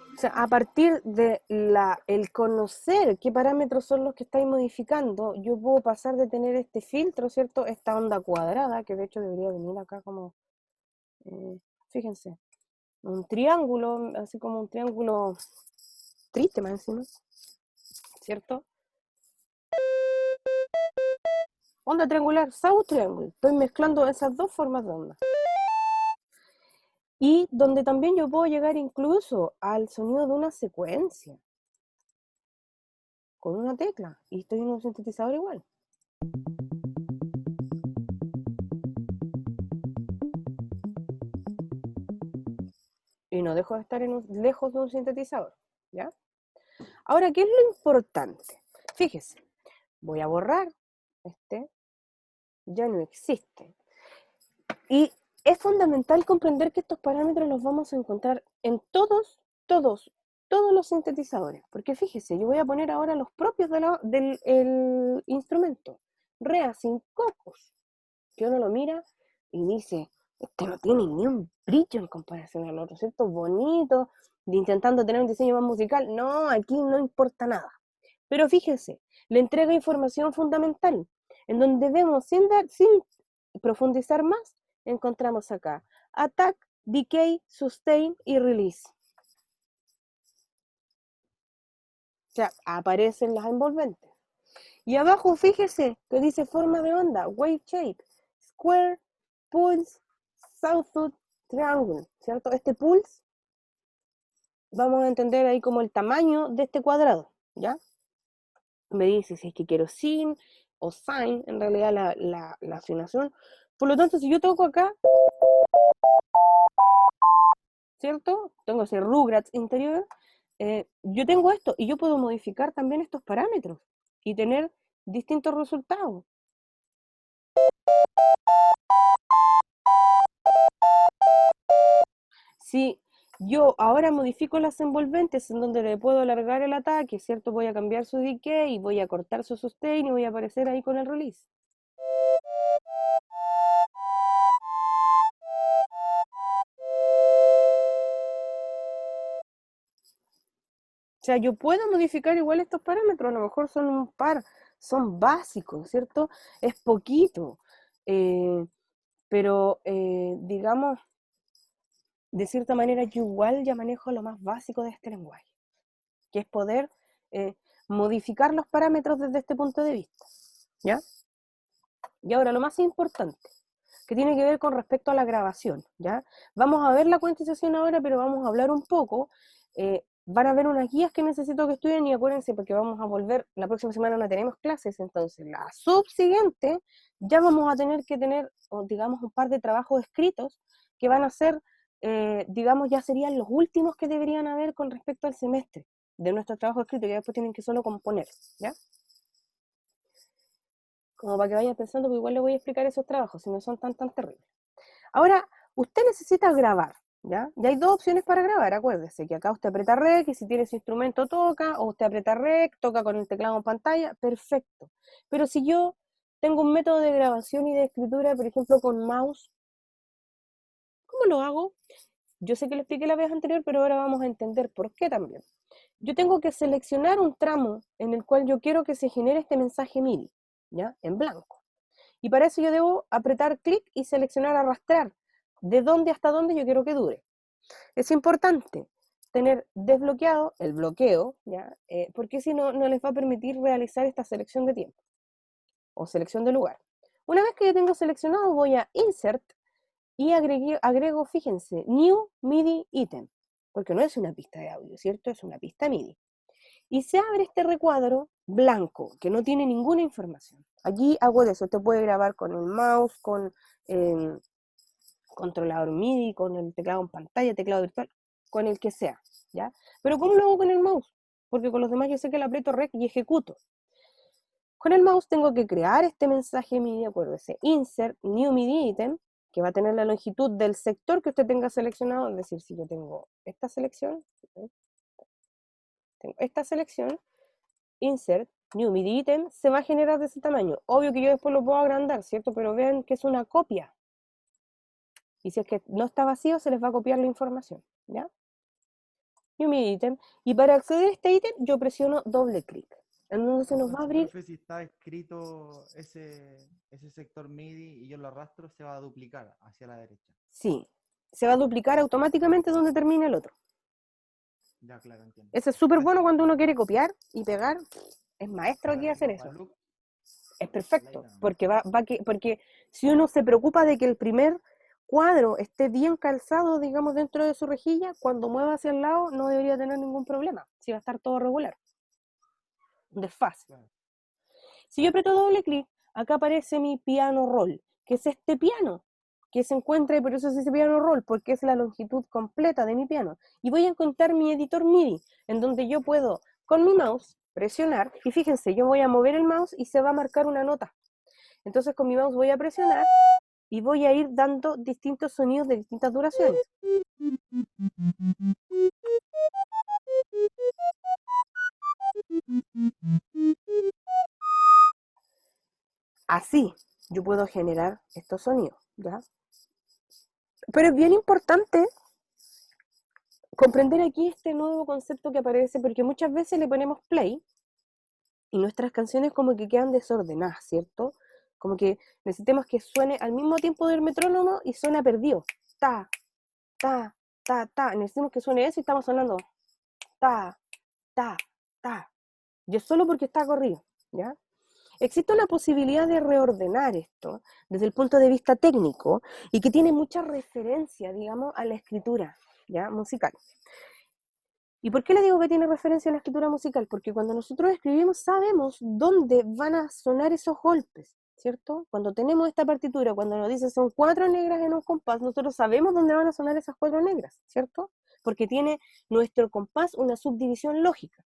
[SPEAKER 1] O sea, a partir de el conocer qué parámetros son los que estáis modificando, yo puedo pasar de tener este filtro, ¿cierto? Esta onda cuadrada, que de hecho debería venir acá como, fíjense, un triángulo, así como un triángulo triste más encima, ¿cierto? Onda triangular, South Triangle. Estoy mezclando esas dos formas de onda. Y donde también yo puedo llegar incluso al sonido de una secuencia con una tecla y estoy en un sintetizador igual. Y no dejo de estar lejos de un sintetizador, ¿ya? Ahora, ¿qué es lo importante? Fíjese, voy a borrar este, ya no existe. Y es fundamental comprender que estos parámetros los vamos a encontrar en todos los sintetizadores. Porque fíjese, yo voy a poner ahora los propios del instrumento. Rea sin cocos. Que uno lo mira y dice, este no tiene ni un brillo en comparación al otro, ¿cierto? Bonito, intentando tener un diseño más musical. No, aquí no importa nada. Pero fíjese, le entrega información fundamental, en donde vemos, sin profundizar más, encontramos acá attack, decay, sustain y release. O sea, aparecen las envolventes. Y abajo, fíjese, que dice forma de onda, wave shape, square, pulse, sawtooth, triangle, ¿cierto? Este pulse, vamos a entender ahí como el tamaño de este cuadrado, ¿ya? Me dice si es que quiero sin o sine, en realidad la afinación. Por lo tanto, si yo toco acá, ¿cierto? Tengo ese Rugrats interior, yo tengo esto y yo puedo modificar también estos parámetros y tener distintos resultados. Si yo ahora modifico las envolventes en donde le puedo alargar el ataque, ¿cierto? Voy a cambiar su decay, voy a cortar su sustain y voy a aparecer ahí con el release. O sea, yo puedo modificar igual estos parámetros, a lo mejor son un par, son básicos, ¿cierto? Es poquito, pero digamos, de cierta manera yo igual ya manejo lo más básico de este lenguaje, que es poder modificar los parámetros desde este punto de vista, ¿ya? Y ahora lo más importante, que tiene que ver con respecto a la grabación, ¿ya? Vamos a ver la cuantización ahora, pero vamos a hablar un poco, van a haber unas guías que necesito que estudien y acuérdense porque vamos a volver, la próxima semana no tenemos clases, entonces la subsiguiente ya vamos a tener que tener, digamos, un par de trabajos escritos que van a ser, digamos, ya serían los últimos que deberían haber con respecto al semestre, de nuestro trabajo escrito, que después tienen que solo componer, ¿ya? Como para que vayan pensando, porque igual les voy a explicar esos trabajos, si no son tan terribles. Ahora, usted necesita grabar, ¿ya? Y hay dos opciones para grabar, acuérdese, que acá usted aprieta REC, y si tiene ese instrumento toca, o usted aprieta REC, toca con el teclado en pantalla, perfecto. Pero si yo tengo un método de grabación y de escritura, por ejemplo, con mouse, ¿cómo lo hago? Yo sé que lo expliqué la vez anterior, pero ahora vamos a entender por qué también. Yo tengo que seleccionar un tramo en el cual yo quiero que se genere este mensaje MIDI, ¿ya? En blanco. Y para eso yo debo apretar clic y seleccionar arrastrar, de dónde hasta dónde yo quiero que dure. Es importante tener desbloqueado el bloqueo, ¿ya? Porque si no, no les va a permitir realizar esta selección de tiempo o selección de lugar. Una vez que yo tengo seleccionado, voy a Insert y agrego, fíjense, New MIDI Item, porque no es una pista de audio, ¿cierto? Es una pista MIDI. Y se abre este recuadro blanco, que no tiene ninguna información. Aquí hago de eso, usted puede grabar con el mouse, con controlador MIDI, con el teclado en pantalla, teclado virtual, con el que sea, ¿ya? Pero ¿cómo lo hago con el mouse? Porque con los demás yo sé que le aprieto REC y ejecuto. Con el mouse tengo que crear este mensaje MIDI, acuérdese, Insert New MIDI Item, que va a tener la longitud del sector que usted tenga seleccionado, es decir, si yo tengo esta selección, Insert New MIDI Item, se va a generar de ese tamaño. Obvio que yo después lo puedo agrandar, ¿cierto? Pero vean que es una copia. Y si es que no está vacío, se les va a copiar la información, ¿ya? New MIDI Item. Y para acceder a este ítem, yo presiono doble clic. Entonces nos va a abrir.
[SPEAKER 2] Profe, si está escrito ese sector MIDI y yo lo arrastro, se va a duplicar hacia la derecha.
[SPEAKER 1] Sí, se va a duplicar automáticamente donde termina el otro.
[SPEAKER 2] Ya, claro, entiendo.
[SPEAKER 1] Eso es súper bueno cuando uno quiere copiar y pegar. Es maestro aquí hacer eso. Es perfecto, porque porque si uno se preocupa de que el primer cuadro esté bien calzado, digamos, dentro de su rejilla, cuando mueva hacia el lado no debería tener ningún problema, si va a estar todo regular. Un desfase.
[SPEAKER 2] Claro.
[SPEAKER 1] Si yo aprieto doble clic, acá aparece mi piano roll, que es este piano que se encuentra, y por eso se dice piano roll, porque es la longitud completa de mi piano. Y voy a encontrar mi editor MIDI, en donde yo puedo, con mi mouse, presionar, y fíjense, yo voy a mover el mouse y se va a marcar una nota. Entonces con mi mouse voy a presionar y voy a ir dando distintos sonidos de distintas duraciones. Así yo puedo generar estos sonidos, ¿ya? Pero es bien importante comprender aquí este nuevo concepto que aparece, porque muchas veces le ponemos play y nuestras canciones como que quedan desordenadas, ¿cierto? Como que necesitamos que suene al mismo tiempo del metrónomo y suena perdido. Ta, ta, ta, ta. Necesitamos que suene eso y estamos sonando ta, ta, ta. Y es solo porque está corrido, ¿ya? Existe una posibilidad de reordenar esto desde el punto de vista técnico y que tiene mucha referencia, digamos, a la escritura, ¿ya? Musical. ¿Y por qué le digo que tiene referencia a la escritura musical? Porque cuando nosotros escribimos sabemos dónde van a sonar esos golpes, ¿cierto? Cuando tenemos esta partitura, cuando nos dice son 4 negras en un compás, nosotros sabemos dónde van a sonar esas 4 negras, ¿cierto? Porque tiene nuestro compás una subdivisión lógica.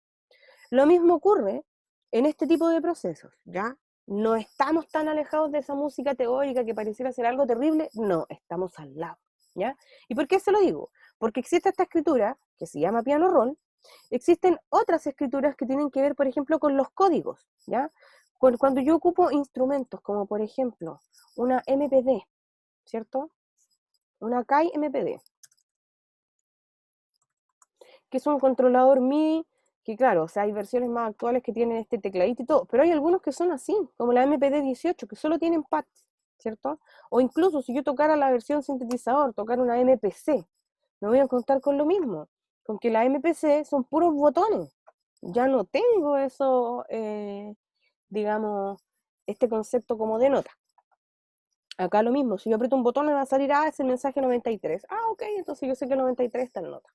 [SPEAKER 1] Lo mismo ocurre en este tipo de procesos, ¿ya? No estamos tan alejados de esa música teórica que pareciera ser algo terrible, no, estamos al lado, ¿ya? ¿Y por qué se lo digo? Porque existe esta escritura que se llama piano roll, existen otras escrituras que tienen que ver, por ejemplo, con los códigos, ¿ya? Cuando yo ocupo instrumentos como, por ejemplo, una MPD, ¿cierto? Una Kai MPD, que es un controlador MIDI, que claro, o sea, hay versiones más actuales que tienen este tecladito y todo, pero hay algunos que son así, como la MPD 18, que solo tienen pads, ¿cierto? O incluso si yo tocara la versión sintetizador, tocar una MPC, me voy a encontrar con lo mismo, con que la MPC son puros botones. Ya no tengo eso, digamos, este concepto como de nota. Acá lo mismo, si yo aprieto un botón me va a salir, es el mensaje 93. Ok, entonces yo sé que 93 está en nota.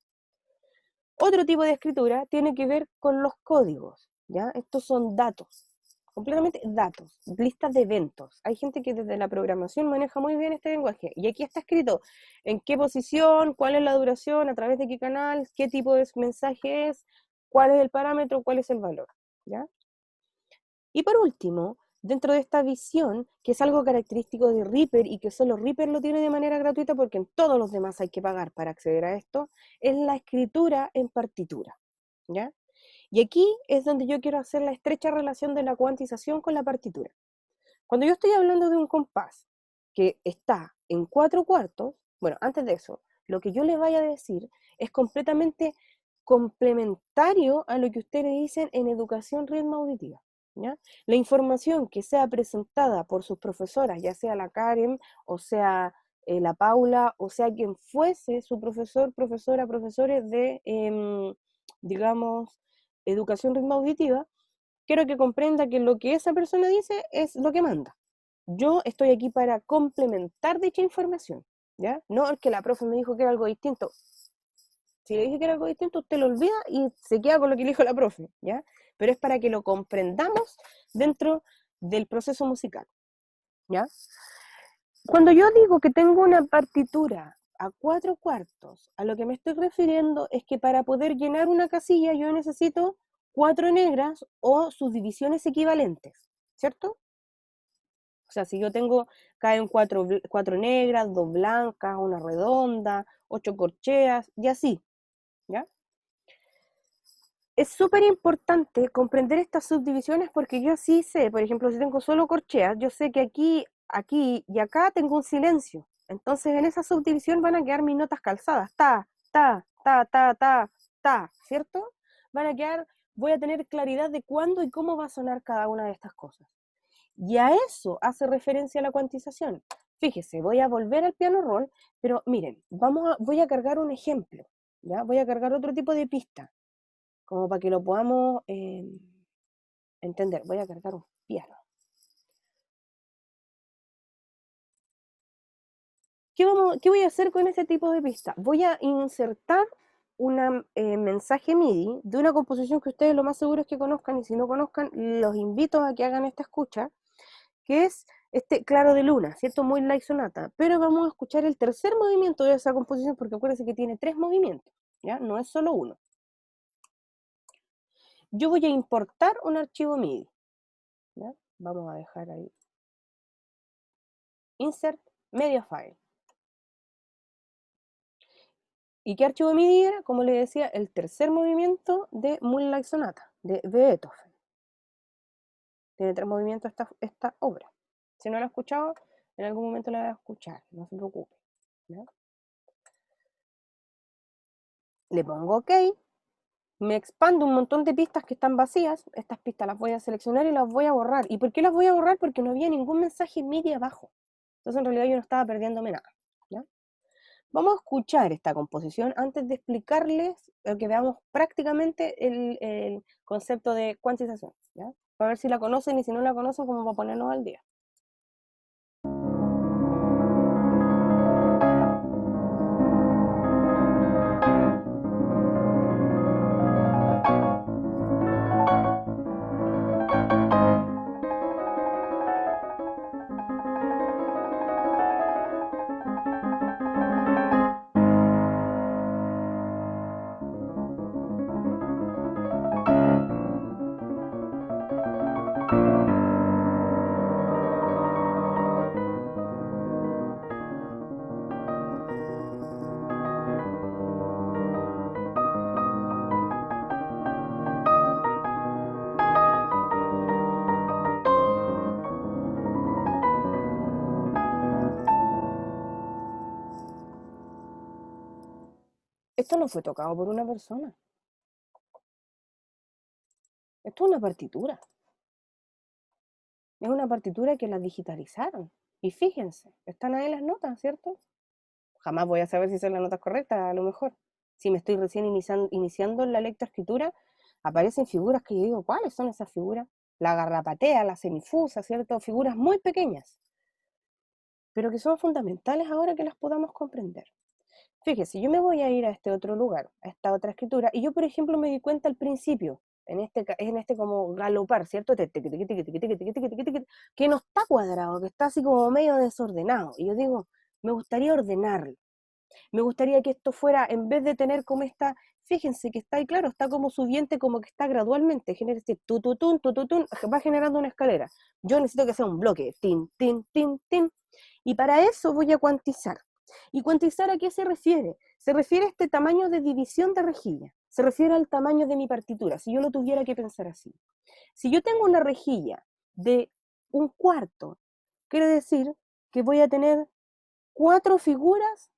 [SPEAKER 1] Otro tipo de escritura tiene que ver con los códigos, ¿ya? Estos son datos, completamente datos, listas de eventos. Hay gente que desde la programación maneja muy bien este lenguaje, y aquí está escrito en qué posición, cuál es la duración, a través de qué canal, qué tipo de mensaje es, cuál es el parámetro, cuál es el valor, ¿ya? Y por último, dentro de esta visión, que es algo característico de Reaper y que solo Reaper lo tiene de manera gratuita porque en todos los demás hay que pagar para acceder a esto, es la escritura en partitura, ¿ya? Y aquí es donde yo quiero hacer la estrecha relación de la cuantización con la partitura. Cuando yo estoy hablando de un compás que está en 4/4, bueno, antes de eso, lo que yo les vaya a decir es completamente complementario a lo que ustedes dicen en educación ritmo auditiva, ¿ya? La información que sea presentada por sus profesoras, ya sea la Karen, o sea la Paula, o sea quien fuese su profesor, profesora, profesores de, digamos, educación ritmo auditiva, quiero que comprenda que lo que esa persona dice es lo que manda. Yo estoy aquí para complementar dicha información, ¿ya? No el que la profe me dijo que era algo distinto. Si le dije que era algo distinto, usted lo olvida y se queda con lo que le dijo la profe, ¿ya? Pero es para que lo comprendamos dentro del proceso musical, ¿ya? Cuando yo digo que tengo una partitura a 4/4, a lo que me estoy refiriendo es que para poder llenar una casilla yo necesito 4 negras o sus divisiones equivalentes, ¿cierto? O sea, si yo tengo, caen 4 negras, 2 blancas, una redonda, 8 corcheas, y así, ¿ya? Es súper importante comprender estas subdivisiones porque yo sí sé, por ejemplo, si tengo solo corcheas, yo sé que aquí y acá tengo un silencio. Entonces en esa subdivisión van a quedar mis notas calzadas, ta, ta, ta, ta, ta, ta, ¿cierto? Van a quedar, voy a tener claridad de cuándo y cómo va a sonar cada una de estas cosas. Y a eso hace referencia la cuantización. Fíjese, voy a volver al piano roll, pero miren, voy a cargar un ejemplo, ¿ya? Voy a cargar otro tipo de pista, como para que lo podamos entender. Voy a cargar un piano. ¿Qué voy a hacer con este tipo de pista? Voy a insertar un mensaje MIDI de una composición que ustedes lo más seguro es que conozcan, y si no conozcan, los invito a que hagan esta escucha, que es este Claro de Luna, ¿cierto? Moonlight Sonata. Pero vamos a escuchar el tercer movimiento de esa composición, porque acuérdense que tiene 3 movimientos, ¿ya? No es solo uno. Yo voy a importar un archivo MIDI, ¿ya? Vamos a dejar ahí. Insert Media File. ¿Y qué archivo MIDI era? Como les decía, el tercer movimiento de Moonlight Sonata, de Beethoven. Tiene 3 movimientos esta obra. Si no la ha escuchado, en algún momento la voy a escuchar, no se preocupe, ¿ya? Le pongo OK, me expando un montón de pistas que están vacías, estas pistas las voy a seleccionar y las voy a borrar. ¿Y por qué las voy a borrar? Porque no había ningún mensaje MIDI abajo. Entonces en realidad yo no estaba perdiéndome nada, ¿ya? Vamos a escuchar esta composición antes de explicarles que veamos prácticamente el concepto de cuantización, ¿ya? Para ver si la conocen y si no la conocen, como para ponernos al día. Esto no fue tocado por una persona. Esto es una partitura. Es una partitura que la digitalizaron. Y fíjense, están ahí las notas, ¿cierto? Jamás voy a saber si son las notas correctas, a lo mejor. Si me estoy recién iniciando en la lectoescritura, aparecen figuras que yo digo, ¿cuáles son esas figuras? La garrapatea, la semifusa, ¿cierto? Figuras muy pequeñas, pero que son fundamentales ahora que las podamos comprender. Fíjese, yo me voy a ir a este otro lugar, a esta otra escritura, y yo, por ejemplo, me di cuenta al principio, en este como galopar, ¿cierto? Que no está cuadrado, que está así como medio desordenado. Y yo digo, me gustaría ordenarlo. Me gustaría que esto fuera, en vez de tener como esta, fíjense que está ahí, claro, está como subiente, como que está gradualmente, genera este tututun, tututun, va generando una escalera. Yo necesito que sea un bloque, tin, tin, tin, tin. Y para eso voy a cuantizar. ¿Y cuantizar a qué se refiere? Se refiere a este tamaño de división de rejilla. Se refiere al tamaño de mi partitura, si yo lo tuviera que pensar así. Si yo tengo una rejilla de 1/4, quiere decir que voy a tener 4 figuras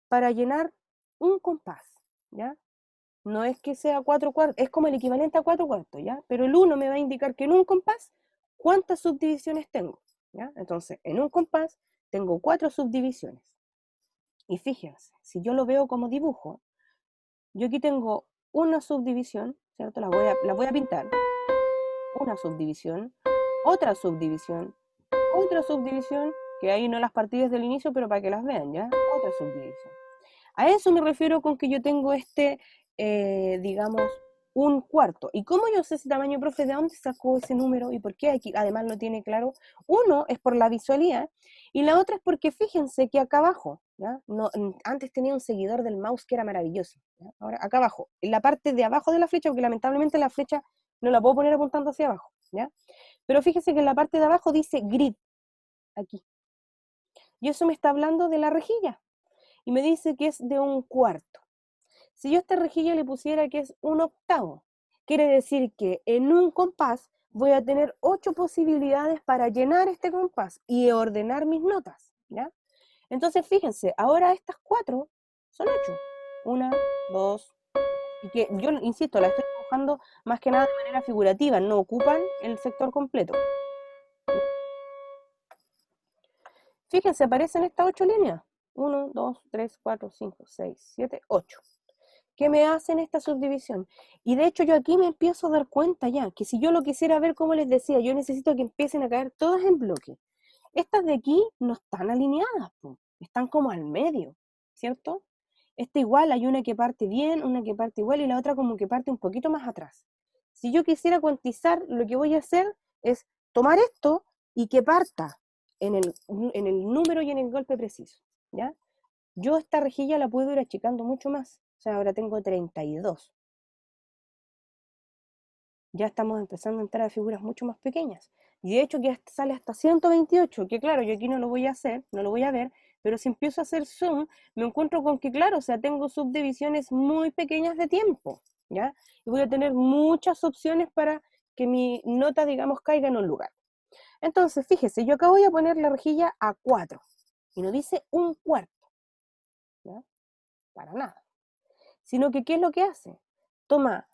[SPEAKER 1] para llenar un compás, ¿ya? No es que sea 4/4, es como el equivalente a 4/4, ¿ya? Pero el 1 me va a indicar que en un compás, ¿cuántas subdivisiones tengo? ¿Ya? Entonces, en un compás tengo 4 subdivisiones. Y fíjense, si yo lo veo como dibujo, yo aquí tengo una subdivisión, ¿cierto? La voy a pintar. Una subdivisión, otra subdivisión, que ahí no las partí desde el inicio, pero para que las vean, ¿ya? Otra subdivisión. A eso me refiero con que yo tengo digamos, 1/4. ¿Y cómo yo sé ese tamaño, profe? ¿De dónde sacó ese número? ¿Y por qué aquí además lo tiene claro? Uno es por la visualidad y la otra es porque fíjense que acá abajo, ¿ya? No, antes tenía un seguidor del mouse que era maravilloso, ¿ya? Ahora acá abajo, en la parte de abajo de la flecha, porque lamentablemente la flecha no la puedo poner apuntando hacia abajo, ¿ya? Pero fíjense que en la parte de abajo dice grid, aquí. Y eso me está hablando de la rejilla. Y me dice que es de 1/4. Si yo a esta rejilla le pusiera que es 1/8, quiere decir que en un compás voy a tener 8 posibilidades para llenar este compás y ordenar mis notas, ¿ya? Entonces, fíjense, ahora estas 4 son 8. 1, 2, y que yo, insisto, la estoy dibujando más que nada de manera figurativa, no ocupan el sector completo. Fíjense, aparecen estas 8 líneas. 1, 2, 3, 4, 5, 6, 7, 8. ¿Qué me hacen esta subdivisión? Y de hecho yo aquí me empiezo a dar cuenta ya, que si yo lo quisiera ver, como les decía, yo necesito que empiecen a caer todas en bloque. Estas de aquí no están alineadas, están como al medio, ¿cierto? Esta igual, hay una que parte bien, una que parte igual y la otra como que parte un poquito más atrás. Si yo quisiera cuantizar, lo que voy a hacer es tomar esto y que parta en el número y en el golpe preciso, ¿ya? Yo esta rejilla la puedo ir achicando mucho más. O sea, ahora tengo 32. Ya estamos empezando a entrar a figuras mucho más pequeñas. Y de hecho que sale hasta 128, que claro, yo aquí no lo voy a hacer, no lo voy a ver, pero si empiezo a hacer zoom, me encuentro con que, claro, o sea, tengo subdivisiones muy pequeñas de tiempo, ¿ya? Y voy a tener muchas opciones para que mi nota, digamos, caiga en un lugar. Entonces, fíjese, yo acá voy a poner la rejilla a 4, y no dice 1/4, ¿ya? Para nada. Sino que, ¿qué es lo que hace? Toma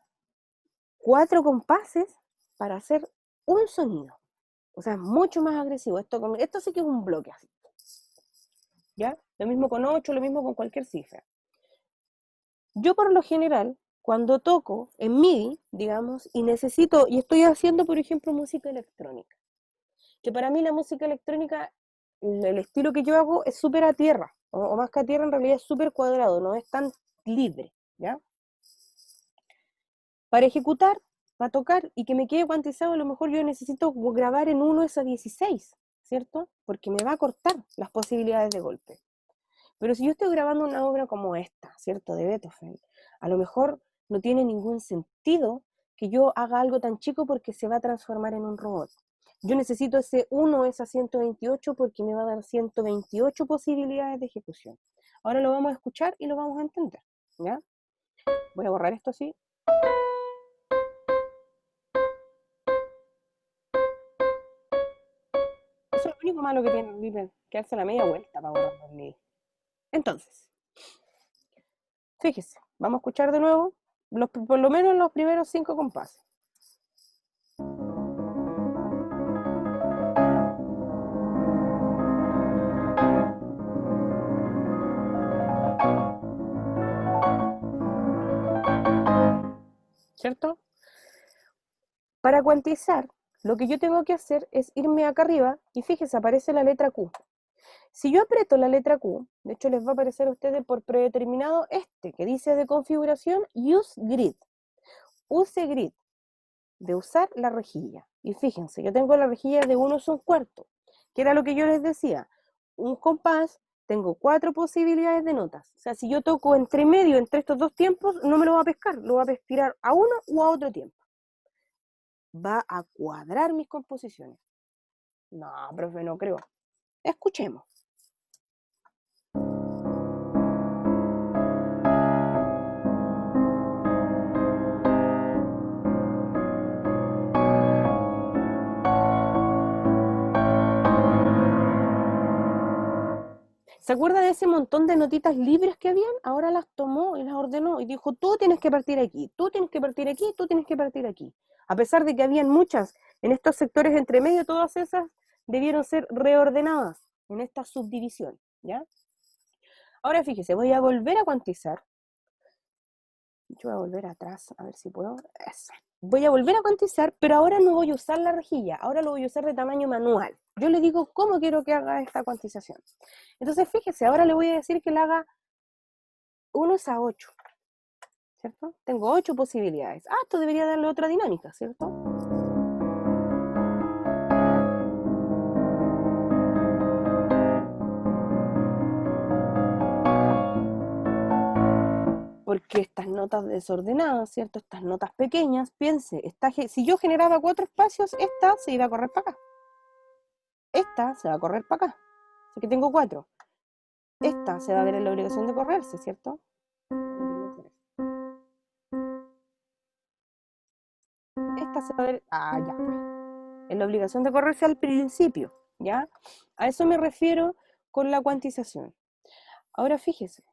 [SPEAKER 1] 4 compases para hacer un sonido. O sea, es mucho más agresivo. Esto sí que es un bloque así. ¿Ya? Lo mismo con 8, lo mismo con cualquier cifra. Yo por lo general, cuando toco en MIDI, digamos, y estoy haciendo, por ejemplo, música electrónica, que para mí la música electrónica, el estilo que yo hago es súper a tierra, o más que a tierra en realidad es súper cuadrado, no es tan libre, ¿ya? Para ejecutar, para tocar y que me quede cuantizado, a lo mejor yo necesito grabar en 1:16, ¿cierto? Porque me va a cortar las posibilidades de golpe. Pero si yo estoy grabando una obra como esta, ¿cierto? De Beethoven, a lo mejor no tiene ningún sentido que yo haga algo tan chico porque se va a transformar en un robot. Yo necesito ese 1, esa 128, porque me va a dar 128 posibilidades de ejecución. Ahora lo vamos a escuchar y lo vamos a entender, ¿ya? Voy a borrar esto así. Eso es lo único malo que tiene el Reaper, que hace la media vuelta para borrar los MIDI. Entonces, fíjese, vamos a escuchar de nuevo, por lo menos los primeros 5 compases. ¿Cierto? Para cuantizar, lo que yo tengo que hacer es irme acá arriba y fíjese, aparece la letra Q. Si yo aprieto la letra Q, de hecho les va a aparecer a ustedes por predeterminado que dice de configuración Use Grid. Use Grid, de usar la rejilla. Y fíjense, yo tengo la rejilla de 1/4, que era lo que yo les decía. Un compás tengo 4 posibilidades de notas. O sea, si yo toco entre medio, entre estos dos tiempos, no me lo va a pescar, lo va a tirar a uno o a otro tiempo. Va a cuadrar mis composiciones. No, profe, no creo. Escuchemos. ¿Se acuerda de ese montón de notitas libres que habían? Ahora las tomó y las ordenó y dijo, tú tienes que partir aquí, tú tienes que partir aquí, tú tienes que partir aquí. A pesar de que habían muchas en estos sectores entre medio, todas esas debieron ser reordenadas en esta subdivisión, ¿ya? Ahora fíjese, voy a volver a cuantizar. Yo voy a volver atrás, a ver si puedo. Eso. Voy a volver a cuantizar, pero ahora no voy a usar la rejilla, ahora lo voy a usar de tamaño manual. Yo le digo cómo quiero que haga esta cuantización. Entonces, fíjese, ahora le voy a decir que la haga 1 es a 8, ¿cierto? Tengo 8 posibilidades. Ah, esto debería darle otra dinámica, ¿cierto? Porque estas notas desordenadas, ¿cierto? Estas notas pequeñas, piense, si yo generaba 4 espacios, esta se iba a correr para acá. Esta se va a correr para acá. O sea que tengo 4. Esta se va a ver en la obligación de correrse, ¿cierto? Esta se va a ver, ya, en la obligación de correrse al principio, ¿ya? A eso me refiero con la cuantización. Ahora fíjese,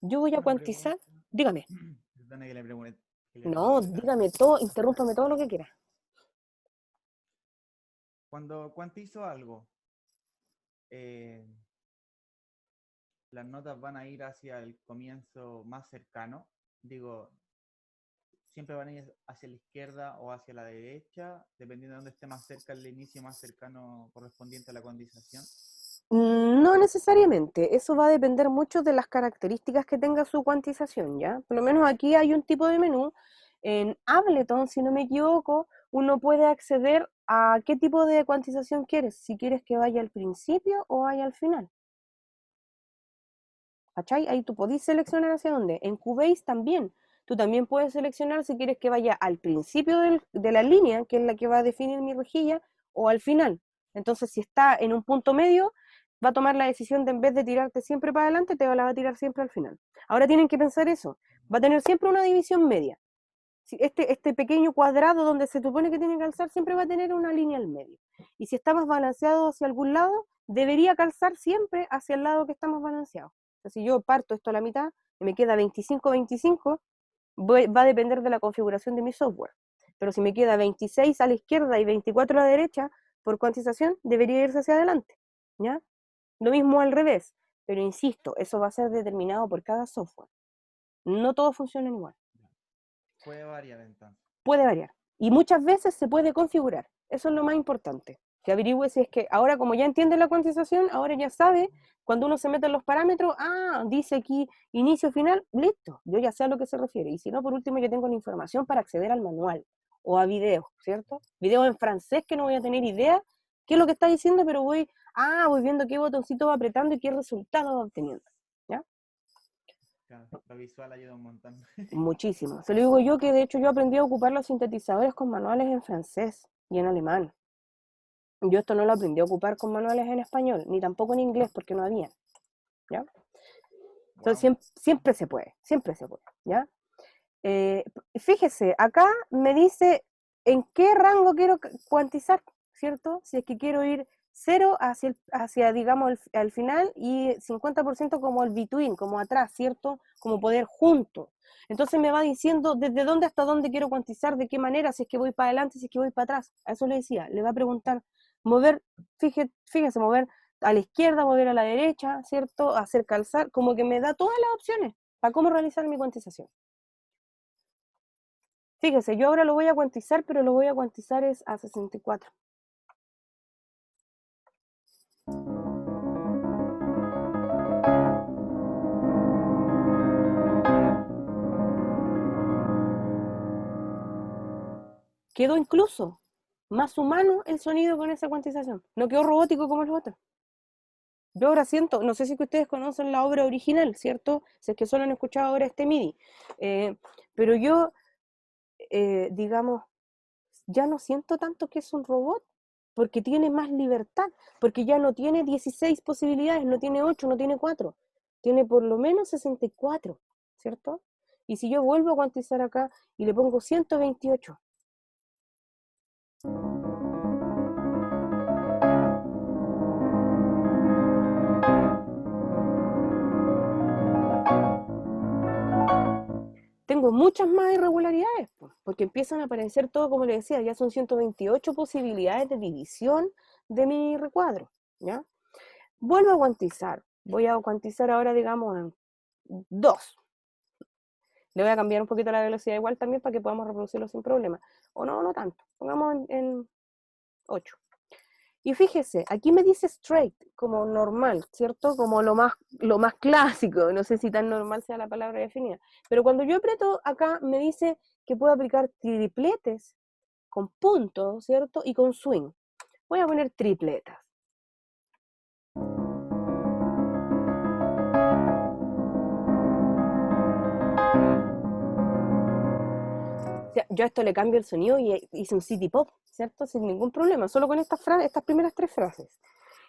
[SPEAKER 1] yo voy a cuantizar, dígame.
[SPEAKER 2] Perdone que le pregunte.
[SPEAKER 1] No, dígame todo, interrúmpame todo lo que quiera.
[SPEAKER 2] Cuando cuantizo algo, las notas van a ir hacia el comienzo más cercano. Digo, siempre van a ir hacia la izquierda o hacia la derecha, dependiendo de dónde esté más cerca el inicio más cercano correspondiente a la cuantización.
[SPEAKER 1] No necesariamente, eso va a depender mucho de las características que tenga su cuantización, ¿ya? Por lo menos aquí hay un tipo de menú. En Ableton, si no me equivoco, uno puede acceder a qué tipo de cuantización quieres, si quieres que vaya al principio o vaya al final. ¿Cachai? Ahí tú podés seleccionar hacia dónde. En Cubase también. Tú también puedes seleccionar si quieres que vaya al principio de la línea, que es la que va a definir mi rejilla, o al final. Entonces, si está en un punto medio, va a tomar la decisión de en vez de tirarte siempre para adelante, la va a tirar siempre al final. Ahora tienen que pensar eso. Va a tener siempre una división media. Este pequeño cuadrado donde se supone que tiene que calzar siempre va a tener una línea al medio. Y si está más balanceado hacia algún lado, debería calzar siempre hacia el lado que está más balanceado. O sea, si yo parto esto a la mitad y me queda 25-25, va a depender de la configuración de mi software. Pero si me queda 26 a la izquierda y 24 a la derecha, por cuantización, debería irse hacia adelante, ¿ya? Lo mismo al revés, pero insisto, eso va a ser determinado por cada software. No todos funcionan igual.
[SPEAKER 2] Puede variar entonces.
[SPEAKER 1] Puede variar. Y muchas veces se puede configurar. Eso es lo más importante. Que averigüe si es que ahora, como ya entiende la cuantización, ahora ya sabe, cuando uno se mete en los parámetros, dice aquí inicio, final, listo. Yo ya sé a lo que se refiere. Y si no, por último, yo tengo la información para acceder al manual o a videos, ¿cierto? Videos en francés que no voy a tener idea qué es lo que está diciendo, pero voy viendo qué botoncito va apretando y qué resultado va obteniendo. ¿Ya?
[SPEAKER 2] Claro, lo visual ayuda un montón.
[SPEAKER 1] Muchísimo. Se lo digo yo que de hecho yo aprendí a ocupar los sintetizadores con manuales en francés y en alemán. Yo esto no lo aprendí a ocupar con manuales en español, ni tampoco en inglés porque no había. ¿Ya? Entonces
[SPEAKER 2] Wow.
[SPEAKER 1] siempre se puede, ¿ya? Fíjese, acá me dice en qué rango quiero cuantizar, ¿cierto? Si es que quiero ir 0 hacia digamos, al final y 50% como el between, como atrás, ¿cierto? Como poder junto. Entonces me va diciendo desde dónde hasta dónde quiero cuantizar, de qué manera, si es que voy para adelante, si es que voy para atrás. A eso le decía, le va a preguntar, mover, fíjese, mover a la izquierda, mover a la derecha, ¿cierto? Hacer calzar, como que me da todas las opciones para cómo realizar mi cuantización. Fíjese, yo ahora lo voy a cuantizar, pero lo voy a cuantizar es a 64. Quedó incluso más humano el sonido con esa cuantización. No quedó robótico como los otros. Yo ahora siento, no sé si que ustedes conocen la obra original, ¿cierto? Si es que solo han escuchado ahora este MIDI. Pero yo, digamos, ya no siento tanto que es un robot, porque tiene más libertad, porque ya no tiene 16 posibilidades, no tiene 8, no tiene 4, tiene por lo menos 64, ¿cierto? Y si yo vuelvo a cuantizar acá y le pongo 128, tengo muchas más irregularidades, porque empiezan a aparecer todo, como les decía, ya son 128 posibilidades de división de mi recuadro, ¿ya? Vuelvo a cuantizar, voy a cuantizar ahora, digamos, en 2. Le voy a cambiar un poquito la velocidad igual también para que podamos reproducirlo sin problema. O no, no tanto, pongamos en 8. Y fíjese, aquí me dice straight, como normal, ¿cierto? Como lo más clásico, no sé si tan normal sea la palabra definida. Pero cuando yo aprieto acá, me dice que puedo aplicar tripletes con puntos, ¿cierto? Y con swing. Voy a poner tripletas. O sea, yo a esto le cambio el sonido y hice un city pop, ¿cierto? Sin ningún problema, solo con estas primeras 3 frases.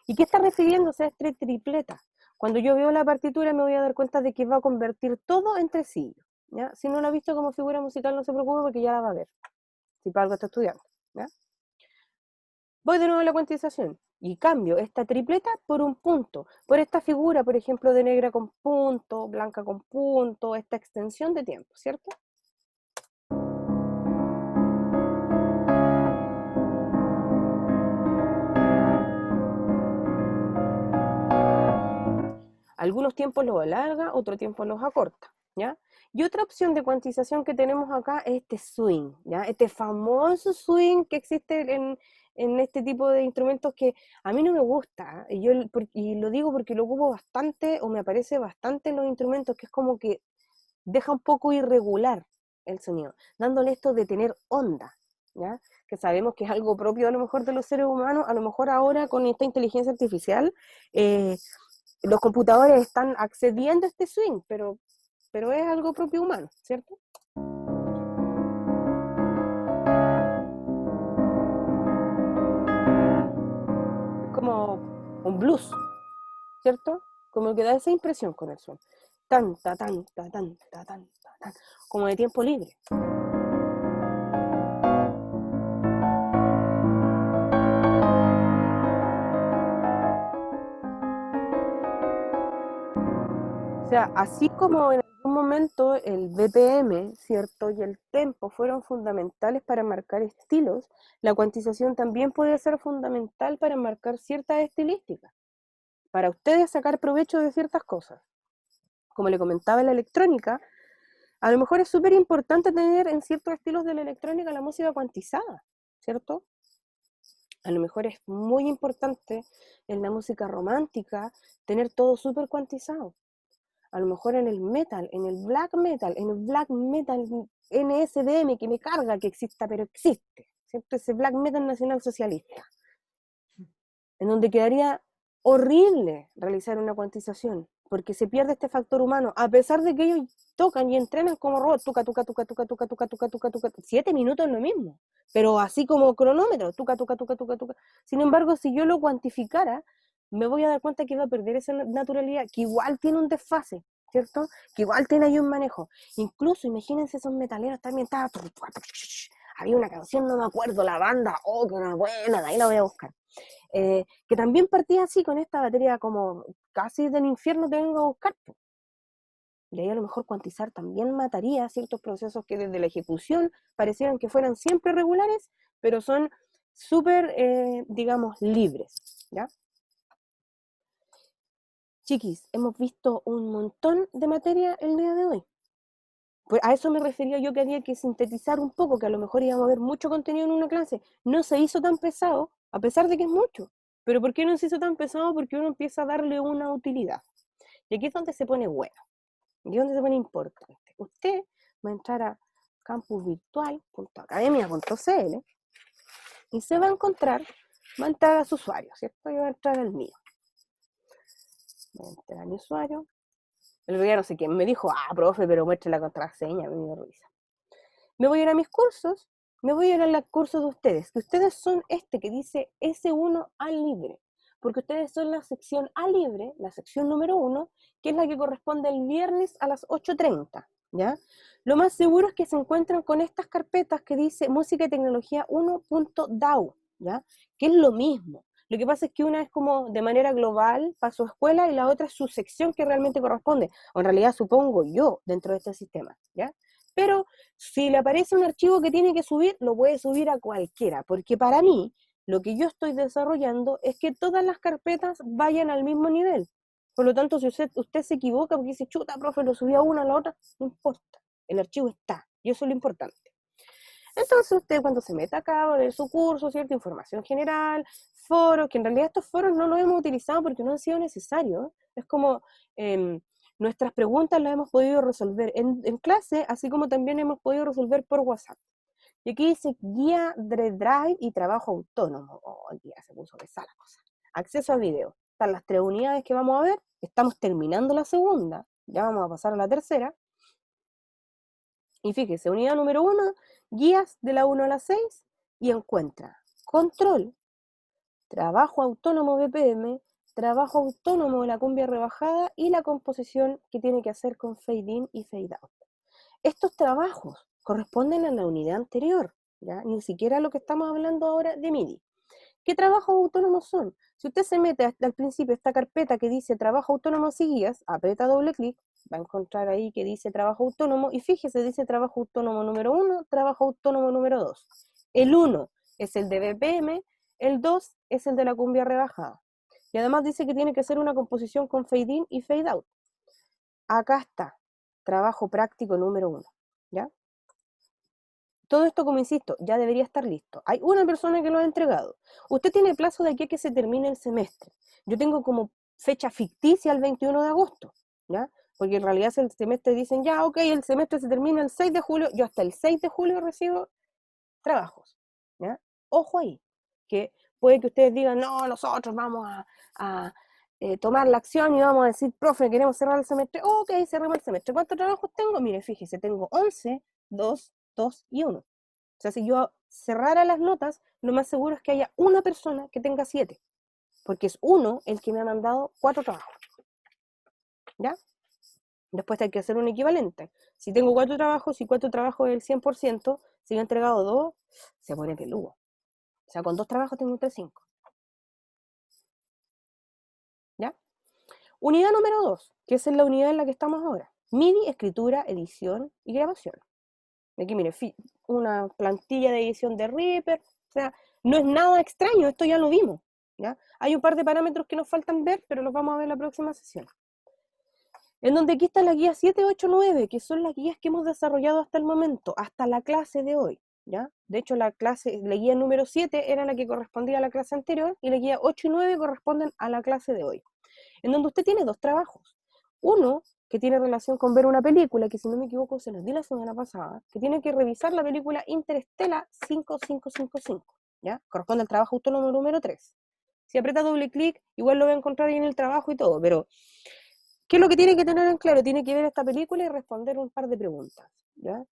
[SPEAKER 1] ¿Y qué está refiriéndose a este tripleta? Cuando yo veo la partitura me voy a dar cuenta de que va a convertir todo en tresillo, ¿ya? Si no lo ha visto como figura musical, no se preocupe porque ya la va a ver, si para algo está estudiando, ¿ya? Voy de nuevo a la cuantización y cambio esta tripleta por un punto, por esta figura, por ejemplo, de negra con punto, blanca con punto, esta extensión de tiempo, ¿cierto? Algunos tiempos los alarga, otro tiempo los acorta, ¿ya? Y otra opción de cuantización que tenemos acá es este swing, ¿ya? Este famoso swing que existe en este tipo de instrumentos que a mí no me gusta, y lo digo porque lo ocupo bastante, o me aparece bastante en los instrumentos, que es como que deja un poco irregular el sonido, dándole esto de tener onda, ¿ya? Que sabemos que es algo propio a lo mejor de los seres humanos, a lo mejor ahora con esta inteligencia artificial, los computadores están accediendo a este swing, pero es algo propio humano, ¿cierto? Es como un blues, ¿cierto? Como que da esa impresión con el swing. Tan, ta, tan, ta, tan, ta, tan, ta, tan, como de tiempo libre. O sea, así como en algún momento el BPM, ¿cierto? Y el tempo fueron fundamentales para marcar estilos, la cuantización también puede ser fundamental para marcar ciertas estilísticas, para ustedes sacar provecho de ciertas cosas. Como le comentaba en la electrónica, a lo mejor es súper importante tener en ciertos estilos de la electrónica la música cuantizada, ¿cierto? A lo mejor es muy importante en la música romántica tener todo súper cuantizado. A lo mejor en el metal, en el black metal NSDM que me carga que exista, pero existe, ¿cierto? Ese black metal nacional socialista, en donde quedaría horrible realizar una cuantización, porque se pierde este factor humano, a pesar de que ellos tocan y entrenan como robots, tuca, tuca, tuca, tuca, tuca, tuca, tuca, tuca, tuca, 7 minutos es lo mismo, pero así como cronómetro, tuca, tuca, tuca, tuca, tuca. Sin embargo, si yo lo cuantificara, me voy a dar cuenta que va a perder esa naturalidad, que igual tiene un desfase, ¿cierto? Que igual tiene ahí un manejo. Incluso, imagínense esos metaleros también, había una canción, no me acuerdo, la banda, oh, que era buena, de ahí la voy a buscar. Que también partía así con esta batería como casi del infierno te vengo a buscar. Y ahí a lo mejor cuantizar también mataría ciertos procesos que desde la ejecución parecieran que fueran siempre regulares, pero son súper, digamos, libres, ¿ya? Chiquis, hemos visto un montón de materia el día de hoy. Pues a eso me refería yo, que había que sintetizar un poco, que a lo mejor íbamos a ver mucho contenido en una clase. No se hizo tan pesado, a pesar de que es mucho. Pero ¿por qué no se hizo tan pesado? Porque uno empieza a darle una utilidad. Y aquí es donde se pone bueno, y es donde se pone importante. Usted va a entrar a campusvirtual.academia.cl y se va a encontrar, va a entrar a su usuario, ¿cierto? Y va a entrar al mío. voy a entrar a mi usuario. El otro día no sé quién me dijo, profe, pero muestre la contraseña, me dio risa. Me voy a ir a mis cursos, me voy a ir a los cursos de ustedes, que ustedes son este que dice S1 A libre, porque ustedes son la sección A libre, la sección número 1, que es la que corresponde el viernes a las 8:30, ¿ya? Lo más seguro es que se encuentran con estas carpetas que dice Música y Tecnología 1.dau, ¿ya? Que es lo mismo. Lo que pasa es que una es como de manera global para su escuela y la otra es su sección que realmente corresponde, o en realidad supongo yo, dentro de este sistema, ¿ya? Pero si le aparece un archivo que tiene que subir, lo puede subir a cualquiera, porque para mí, lo que yo estoy desarrollando es que todas las carpetas vayan al mismo nivel. Por lo tanto, si usted se equivoca porque dice, chuta, profe, lo subí a una, a la otra, no importa, el archivo está, y eso es lo importante. Entonces usted cuando se meta acá va a ver su curso, ¿cierto? Información general, foros, que en realidad estos foros no los hemos utilizado porque no han sido necesarios. Es como nuestras preguntas las hemos podido resolver en clase, así como también hemos podido resolver por WhatsApp. Y aquí dice guía de Drive y trabajo autónomo. Oh, el día se puso pesada la cosa. Acceso a video. Están las 3 unidades que vamos a ver. Estamos terminando la segunda. Ya vamos a pasar a la tercera. Y fíjese, unidad número 1, guías de la 1 a la 6, y encuentra control, trabajo autónomo BPM, trabajo autónomo de la cumbia rebajada y la composición que tiene que hacer con fade in y fade out. Estos trabajos corresponden a la unidad anterior, ¿ya? Ni siquiera lo que estamos hablando ahora de MIDI. ¿Qué trabajos autónomos son? Si usted se mete hasta el principio esta carpeta que dice trabajo autónomo y guías, aprieta doble clic, va a encontrar ahí que dice trabajo autónomo, y fíjese, dice trabajo autónomo número 1, trabajo autónomo número 2. El 1 es el de BPM, el 2 es el de la cumbia rebajada. Y además dice que tiene que ser una composición con fade in y fade out. Acá está, trabajo práctico número 1, ¿ya? Todo esto, como insisto, ya debería estar listo. Hay una persona que lo ha entregado. Usted tiene plazo de aquí a que se termine el semestre. Yo tengo como fecha ficticia el 21 de agosto, ¿ya? Porque en realidad el semestre dicen, ya, ok, el semestre se termina el 6 de julio, yo hasta el 6 de julio recibo trabajos, ¿ya? Ojo ahí, que puede que ustedes digan, no, nosotros vamos a tomar la acción y vamos a decir, profe, queremos cerrar el semestre. Ok, cerramos el semestre. ¿Cuántos trabajos tengo? Mire, fíjese, tengo 11, 2, 2 y 1. O sea, si yo cerrara las notas, lo más seguro es que haya una persona que tenga 7, porque es uno el que me ha mandado 4 trabajos, ¿ya? Después hay que hacer un equivalente. Si tengo 4 trabajos y 4 trabajos es el 100%, si yo he entregado 2, se pone peludo. O sea, con 2 trabajos tengo entre 5. ¿Ya? Unidad número 2, que es la unidad en la que estamos ahora. MIDI, escritura, edición y grabación. Aquí, mire, una plantilla de edición de Reaper. O sea, no es nada extraño, esto ya lo vimos, ¿ya? Hay un par de parámetros que nos faltan ver, pero los vamos a ver en la próxima sesión. En donde aquí está la guía 7, 8, 9, que son las guías que hemos desarrollado hasta el momento, hasta la clase de hoy, ¿ya? De hecho, la guía número 7 era la que correspondía a la clase anterior, y la guía 8 y 9 corresponden a la clase de hoy. En donde usted tiene 2 trabajos. Uno, que tiene relación con ver una película, que si no me equivoco se los di la semana pasada, que tiene que revisar la película Interstellar 5555, ¿ya? Corresponde al trabajo autónomo número 3. Si aprieta doble clic, igual lo va a encontrar ahí en el trabajo y todo, pero ¿qué es lo que tiene que tener en claro? Tiene que ver esta película y responder un par de preguntas, ¿ya?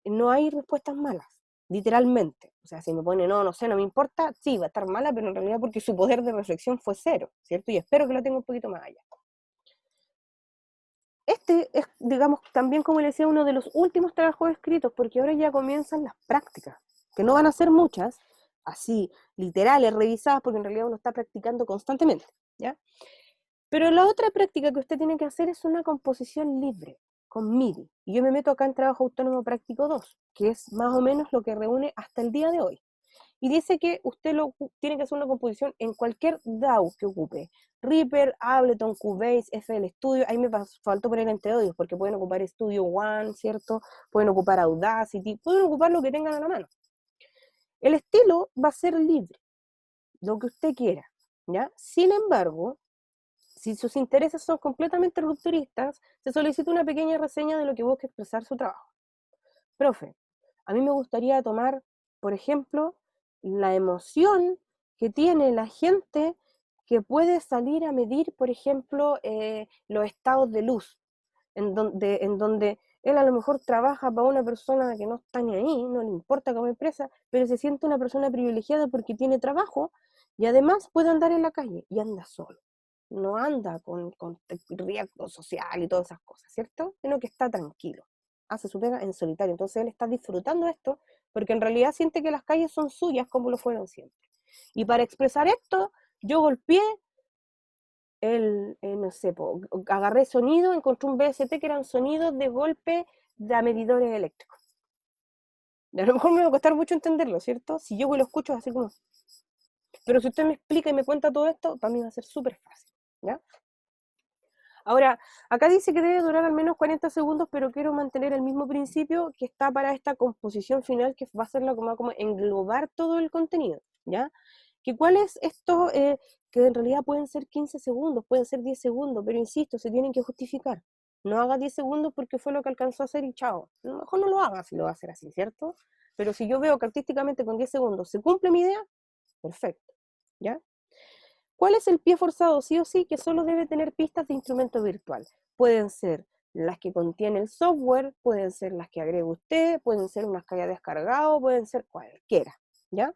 [SPEAKER 1] No hay respuestas malas, literalmente. O sea, si me pone, no sé, no me importa, sí, va a estar mala, pero en realidad porque su poder de reflexión fue 0, ¿cierto? Y espero que lo tenga un poquito más allá. Este es, digamos, también, como le decía, uno de los últimos trabajos escritos, porque ahora ya comienzan las prácticas, que no van a ser muchas, así, literales, revisadas, porque en realidad uno está practicando constantemente, ¿ya? Pero la otra práctica que usted tiene que hacer es una composición libre, con MIDI. Y yo me meto acá en Trabajo Autónomo Práctico 2, que es más o menos lo que reúne hasta el día de hoy. Y dice que usted tiene que hacer una composición en cualquier DAW que ocupe. Reaper, Ableton, Cubase, FL Studio. Ahí me faltó poner entre odios, porque pueden ocupar Studio One, ¿cierto? Pueden ocupar Audacity, pueden ocupar lo que tengan a la mano. El estilo va a ser libre, lo que usted quiera, ¿ya? Sin embargo, si sus intereses son completamente rupturistas, se solicita una pequeña reseña de lo que busca expresar su trabajo. Profe, a mí me gustaría tomar, por ejemplo, la emoción que tiene la gente que puede salir a medir, por ejemplo, los estados de luz, en donde él a lo mejor trabaja para una persona que no está ni ahí, no le importa como empresa, pero se siente una persona privilegiada porque tiene trabajo y además puede andar en la calle y anda solo. No anda con riesgo social y todas esas cosas, ¿cierto? Sino que está tranquilo, hace su pega en solitario. Entonces él está disfrutando esto porque en realidad siente que las calles son suyas como lo fueron siempre. Y para expresar esto, yo golpeé no sé, agarré sonido, encontré un VST que eran sonidos de golpe de medidores eléctricos. A lo mejor me va a costar mucho entenderlo, ¿cierto? Si yo lo escucho así como... Pero si usted me explica y me cuenta todo esto, para mí va a ser súper fácil, ¿ya? Ahora, acá dice que debe durar al menos 40 segundos, pero quiero mantener el mismo principio que está para esta composición final, que va a ser como englobar todo el contenido, ¿ya? Que cuál es esto, que en realidad pueden ser 15 segundos, pueden ser 10 segundos, pero insisto, se tienen que justificar. No haga 10 segundos porque fue lo que alcanzó a hacer y chao. A lo mejor no lo haga si lo va a hacer así, ¿cierto? Pero si yo veo que artísticamente con 10 segundos se cumple mi idea, perfecto, ¿ya? ¿Cuál es el pie forzado? Sí o sí, que solo debe tener pistas de instrumento virtual. Pueden ser las que contiene el software, pueden ser las que agregue usted, pueden ser unas que haya descargado, pueden ser cualquiera, ¿ya?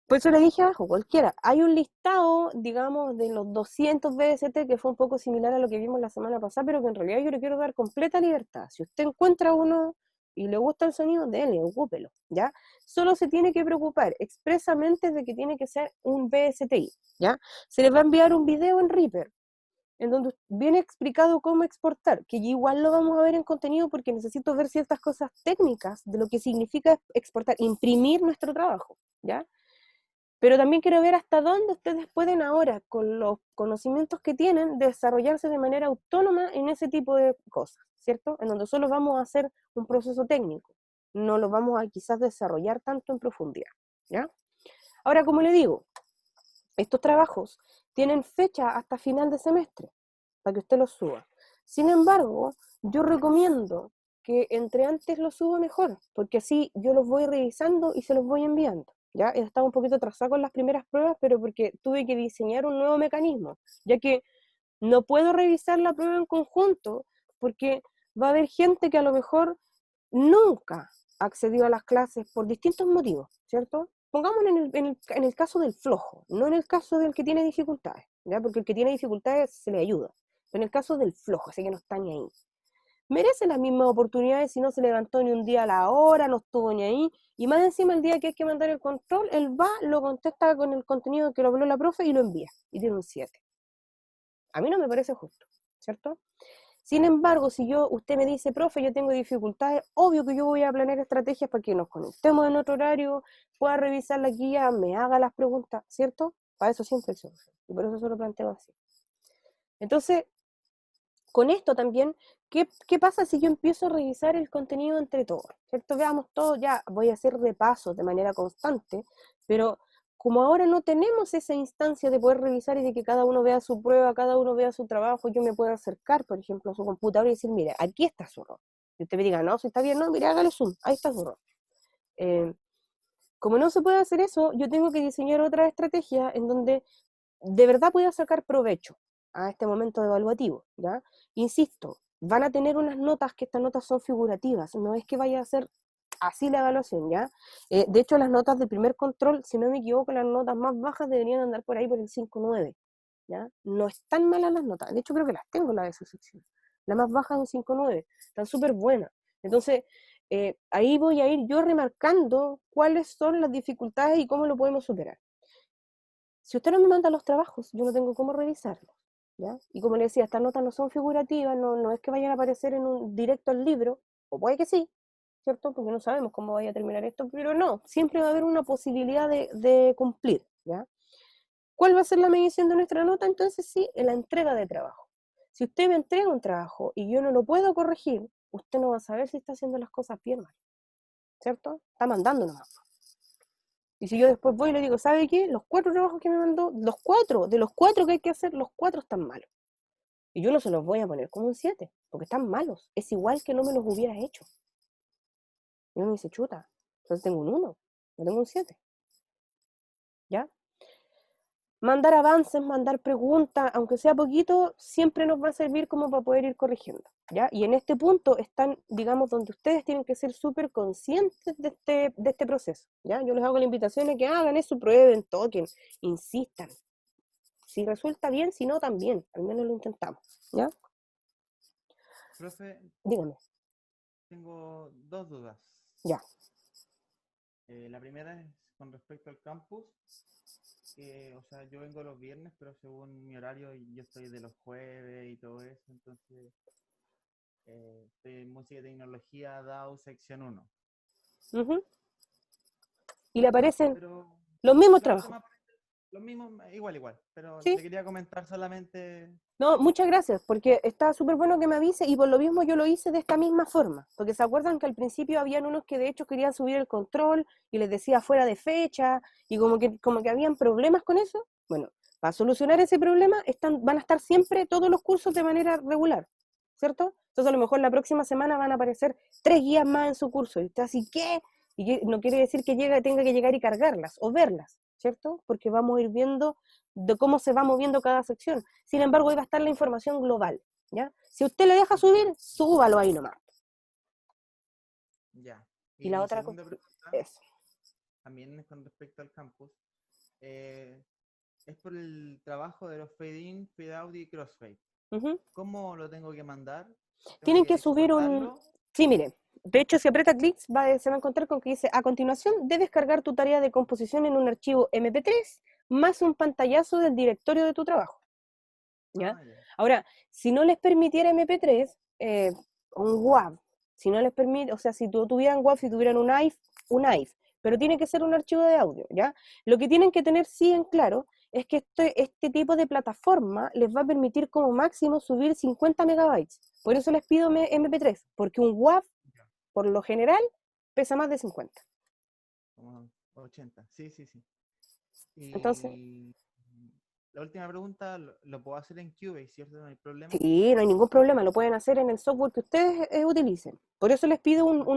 [SPEAKER 1] Por eso le dije abajo, cualquiera. Hay un listado, digamos, de los 200 VST que fue un poco similar a lo que vimos la semana pasada, pero que en realidad yo le quiero dar completa libertad. Si usted encuentra uno y le gusta el sonido, déle, ocúpelo, ¿ya? Solo se tiene que preocupar expresamente de que tiene que ser un VSTI, ¿ya? Se les va a enviar un video en Reaper, en donde viene explicado cómo exportar, que igual lo vamos a ver en contenido porque necesito ver ciertas cosas técnicas de lo que significa exportar, imprimir nuestro trabajo, ¿ya? Pero también quiero ver hasta dónde ustedes pueden ahora, con los conocimientos que tienen, desarrollarse de manera autónoma en ese tipo de cosas, ¿cierto? En donde solo vamos a hacer un proceso técnico, no lo vamos a quizás desarrollar tanto en profundidad, ¿ya? Ahora, como le digo, estos trabajos tienen fecha hasta final de semestre, para que usted los suba. Sin embargo, yo recomiendo que entre antes los suba mejor, porque así yo los voy revisando y se los voy enviando. ¿Ya? Estaba un poquito atrasado con las primeras pruebas, pero porque tuve que diseñar un nuevo mecanismo, ya que no puedo revisar la prueba en conjunto, porque va a haber gente que a lo mejor nunca accedió a las clases por distintos motivos, ¿cierto? Pongámonos en el caso del flojo, no en el caso del que tiene dificultades, ¿ya? Porque el que tiene dificultades se le ayuda, pero en el caso del flojo, ese que no está ni ahí, merece las mismas oportunidades si no se levantó ni un día a la hora, no estuvo ni ahí, y más encima el día que hay que mandar el control, él va, lo contesta con el contenido que lo habló la profe y lo envía, y tiene un 7. A mí no me parece justo, ¿cierto? Sin embargo, si usted me dice, profe, yo tengo dificultades, obvio que yo voy a planear estrategias para que nos conectemos en otro horario, pueda revisar la guía, me haga las preguntas, ¿cierto? Para eso siempre es y por eso se lo planteo así. Entonces, con esto también, ¿qué pasa si yo empiezo a revisar el contenido entre todos? ¿Cierto? Veamos todo, ya voy a hacer repasos de manera constante, pero como ahora no tenemos esa instancia de poder revisar y de que cada uno vea su prueba, cada uno vea su trabajo, yo me puedo acercar, por ejemplo, a su computadora y decir, mire, aquí está su error. Y usted me diga, no, si está bien, no, mire, hágale zoom, ahí está su error. Como no se puede hacer eso, yo tengo que diseñar otra estrategia en donde de verdad pueda sacar provecho a este momento evaluativo, ¿ya? Insisto, van a tener unas notas que estas notas son figurativas, no es que vaya a ser así la evaluación, ¿ya? De hecho, las notas de primer control, si no me equivoco, las notas más bajas deberían andar por ahí por el 5.9, ¿ya? No están malas las notas, de hecho creo que las tengo las de su sección. La más baja es un 5.9, están súper buenas. Entonces, ahí voy a ir yo remarcando cuáles son las dificultades y cómo lo podemos superar. Si usted no me manda los trabajos, yo no tengo cómo revisarlos, ¿ya? Y como le decía, estas notas no son figurativas, no es que vayan a aparecer en un directo al libro, o puede que sí, ¿cierto? Porque no sabemos cómo vaya a terminar esto, pero no, siempre va a haber una posibilidad de cumplir, ¿ya? ¿Cuál va a ser la medición de nuestra nota? Entonces sí, en la entrega de trabajo. Si usted me entrega un trabajo y yo no lo puedo corregir, usted no va a saber si está haciendo las cosas bien o mal, ¿cierto? Está mandando nomás. Y si yo después voy y le digo, ¿sabe qué? Los 4 trabajos que me mandó, de los 4 que hay que hacer, los 4 están malos. Y yo no se los voy a poner como un 7, porque están malos. Es igual que no me los hubiera hecho. Y uno dice, chuta, entonces tengo un 1, no tengo un 7. ¿Ya? mandar avances, mandar preguntas, aunque sea poquito, siempre nos va a servir como para poder ir corrigiendo, ¿ya? Y en este punto están, digamos, donde ustedes tienen que ser súper conscientes de este proceso, ¿ya? Yo les hago la invitación a que hagan eso, prueben, toquen, insistan. Si resulta bien, si no, también, al menos lo intentamos, ¿ya?
[SPEAKER 2] Profe,
[SPEAKER 1] Dígame,
[SPEAKER 2] tengo dos dudas.
[SPEAKER 1] ya.
[SPEAKER 2] La primera es con respecto al campus, que, o sea, yo vengo los viernes, pero según mi horario yo estoy de los jueves y todo eso, entonces estoy en música y tecnología, DAO, sección 1.
[SPEAKER 1] Ujú. Y le aparecen
[SPEAKER 2] Pero
[SPEAKER 1] los mismos
[SPEAKER 2] claro, se
[SPEAKER 1] trabajos,
[SPEAKER 2] me aparece lo mismo, igual, pero
[SPEAKER 1] ¿sí?
[SPEAKER 2] le quería comentar solamente.
[SPEAKER 1] No, muchas gracias, porque está súper bueno que me avise y por lo mismo yo lo hice de esta misma forma, porque se acuerdan que al principio habían unos que de hecho querían subir el control y les decía fuera de fecha y como que habían problemas con eso. Bueno, para solucionar ese problema van a estar siempre todos los cursos de manera regular, ¿cierto? Entonces a lo mejor la próxima semana van a aparecer 3 guías más en su curso y usted así, ¿qué? Y no quiere decir que tenga que llegar y cargarlas o verlas, ¿cierto? Porque vamos a ir viendo de cómo se va moviendo cada sección. Sin embargo, ahí va a estar la información global, ¿ya? Si usted le deja subir, súbalo ahí nomás.
[SPEAKER 2] Ya.
[SPEAKER 1] Y
[SPEAKER 2] Y
[SPEAKER 1] la
[SPEAKER 2] mi
[SPEAKER 1] otra
[SPEAKER 2] segunda
[SPEAKER 1] cosa
[SPEAKER 2] pregunta,
[SPEAKER 1] es,
[SPEAKER 2] también es con respecto al campus, eh, es por el trabajo de los fade in, fade out y crossfade.
[SPEAKER 1] ujú.
[SPEAKER 2] ¿Cómo lo tengo que mandar? ¿Tengo
[SPEAKER 1] Tienen que
[SPEAKER 2] que
[SPEAKER 1] subir un...
[SPEAKER 2] exportarlo?
[SPEAKER 1] Sí, mire, de hecho, si aprieta clics, se va a encontrar con que dice, a continuación, debes cargar tu tarea de composición en un archivo MP3 más un pantallazo del directorio de tu trabajo, ¿ya?
[SPEAKER 2] Ah, ya.
[SPEAKER 1] Ahora, si no les permitiera MP3, un WAV, si no les permite, o sea, si tuvieran WAV, si tuvieran un AIF, pero tiene que ser un archivo de audio, ¿ya? Lo que tienen que tener sí en claro es que este tipo de plataforma les va a permitir como máximo subir 50 megabytes. Por eso les pido MP3, porque un WAV,
[SPEAKER 2] Ya.
[SPEAKER 1] por lo general, pesa más de 50.
[SPEAKER 2] Como 80. Sí, sí, sí.
[SPEAKER 1] Entonces,
[SPEAKER 2] Y la última pregunta, lo puedo hacer en Cubase, ¿cierto? No hay problema.
[SPEAKER 1] sí, no hay ningún problema, lo pueden hacer en el software que ustedes utilicen. Por eso les pido
[SPEAKER 2] Porque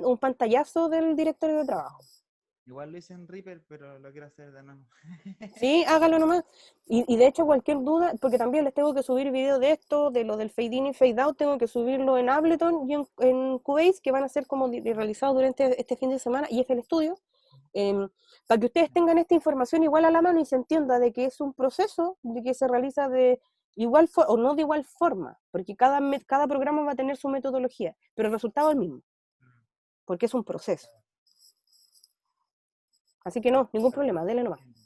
[SPEAKER 1] un pantallazo del directorio de trabajo.
[SPEAKER 2] igual lo hice en Reaper, pero lo quiero hacer de nuevo.
[SPEAKER 1] Sí, hágalo nomás. Y de hecho, cualquier duda, porque también les tengo que subir video de esto, de lo del fade in y fade out, tengo que subirlo en Ableton y en Cubase, que van a ser como realizados durante este fin de semana, y FL Studio, para que ustedes tengan esta información igual a la mano y se entienda de que es un proceso de que se realiza de igual o no de igual forma, porque cada programa va a tener su metodología, pero el resultado es el mismo, porque es un proceso. Así que no, ningún problema,
[SPEAKER 2] Perfecto,
[SPEAKER 1] denle nomás.
[SPEAKER 2] entiendo.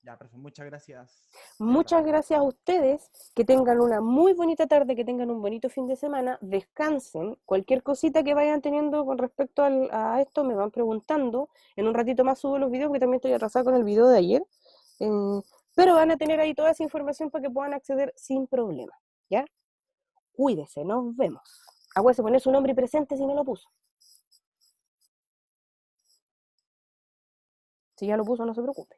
[SPEAKER 2] Ya, perfecto. Muchas gracias, señora.
[SPEAKER 1] Muchas gracias a ustedes, que tengan una muy bonita tarde, que tengan un bonito fin de semana, descansen, cualquier cosita que vayan teniendo con respecto a esto me van preguntando, en un ratito más subo los videos, porque también estoy atrasada con el video de ayer, eh, pero van a tener ahí toda esa información para que puedan acceder sin problema, ¿ya? Cuídese, nos vemos. Acuérdese poner su nombre y presente si no lo puso. Si ya lo puso, no se preocupe.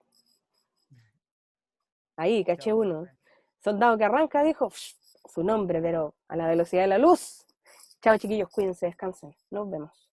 [SPEAKER 1] Ahí, caché
[SPEAKER 2] Chao,
[SPEAKER 1] uno.
[SPEAKER 2] profe.
[SPEAKER 1] Soldado que arranca, dijo su nombre, pero a la velocidad de la luz. Chao, chiquillos, cuídense, descansen. Nos vemos.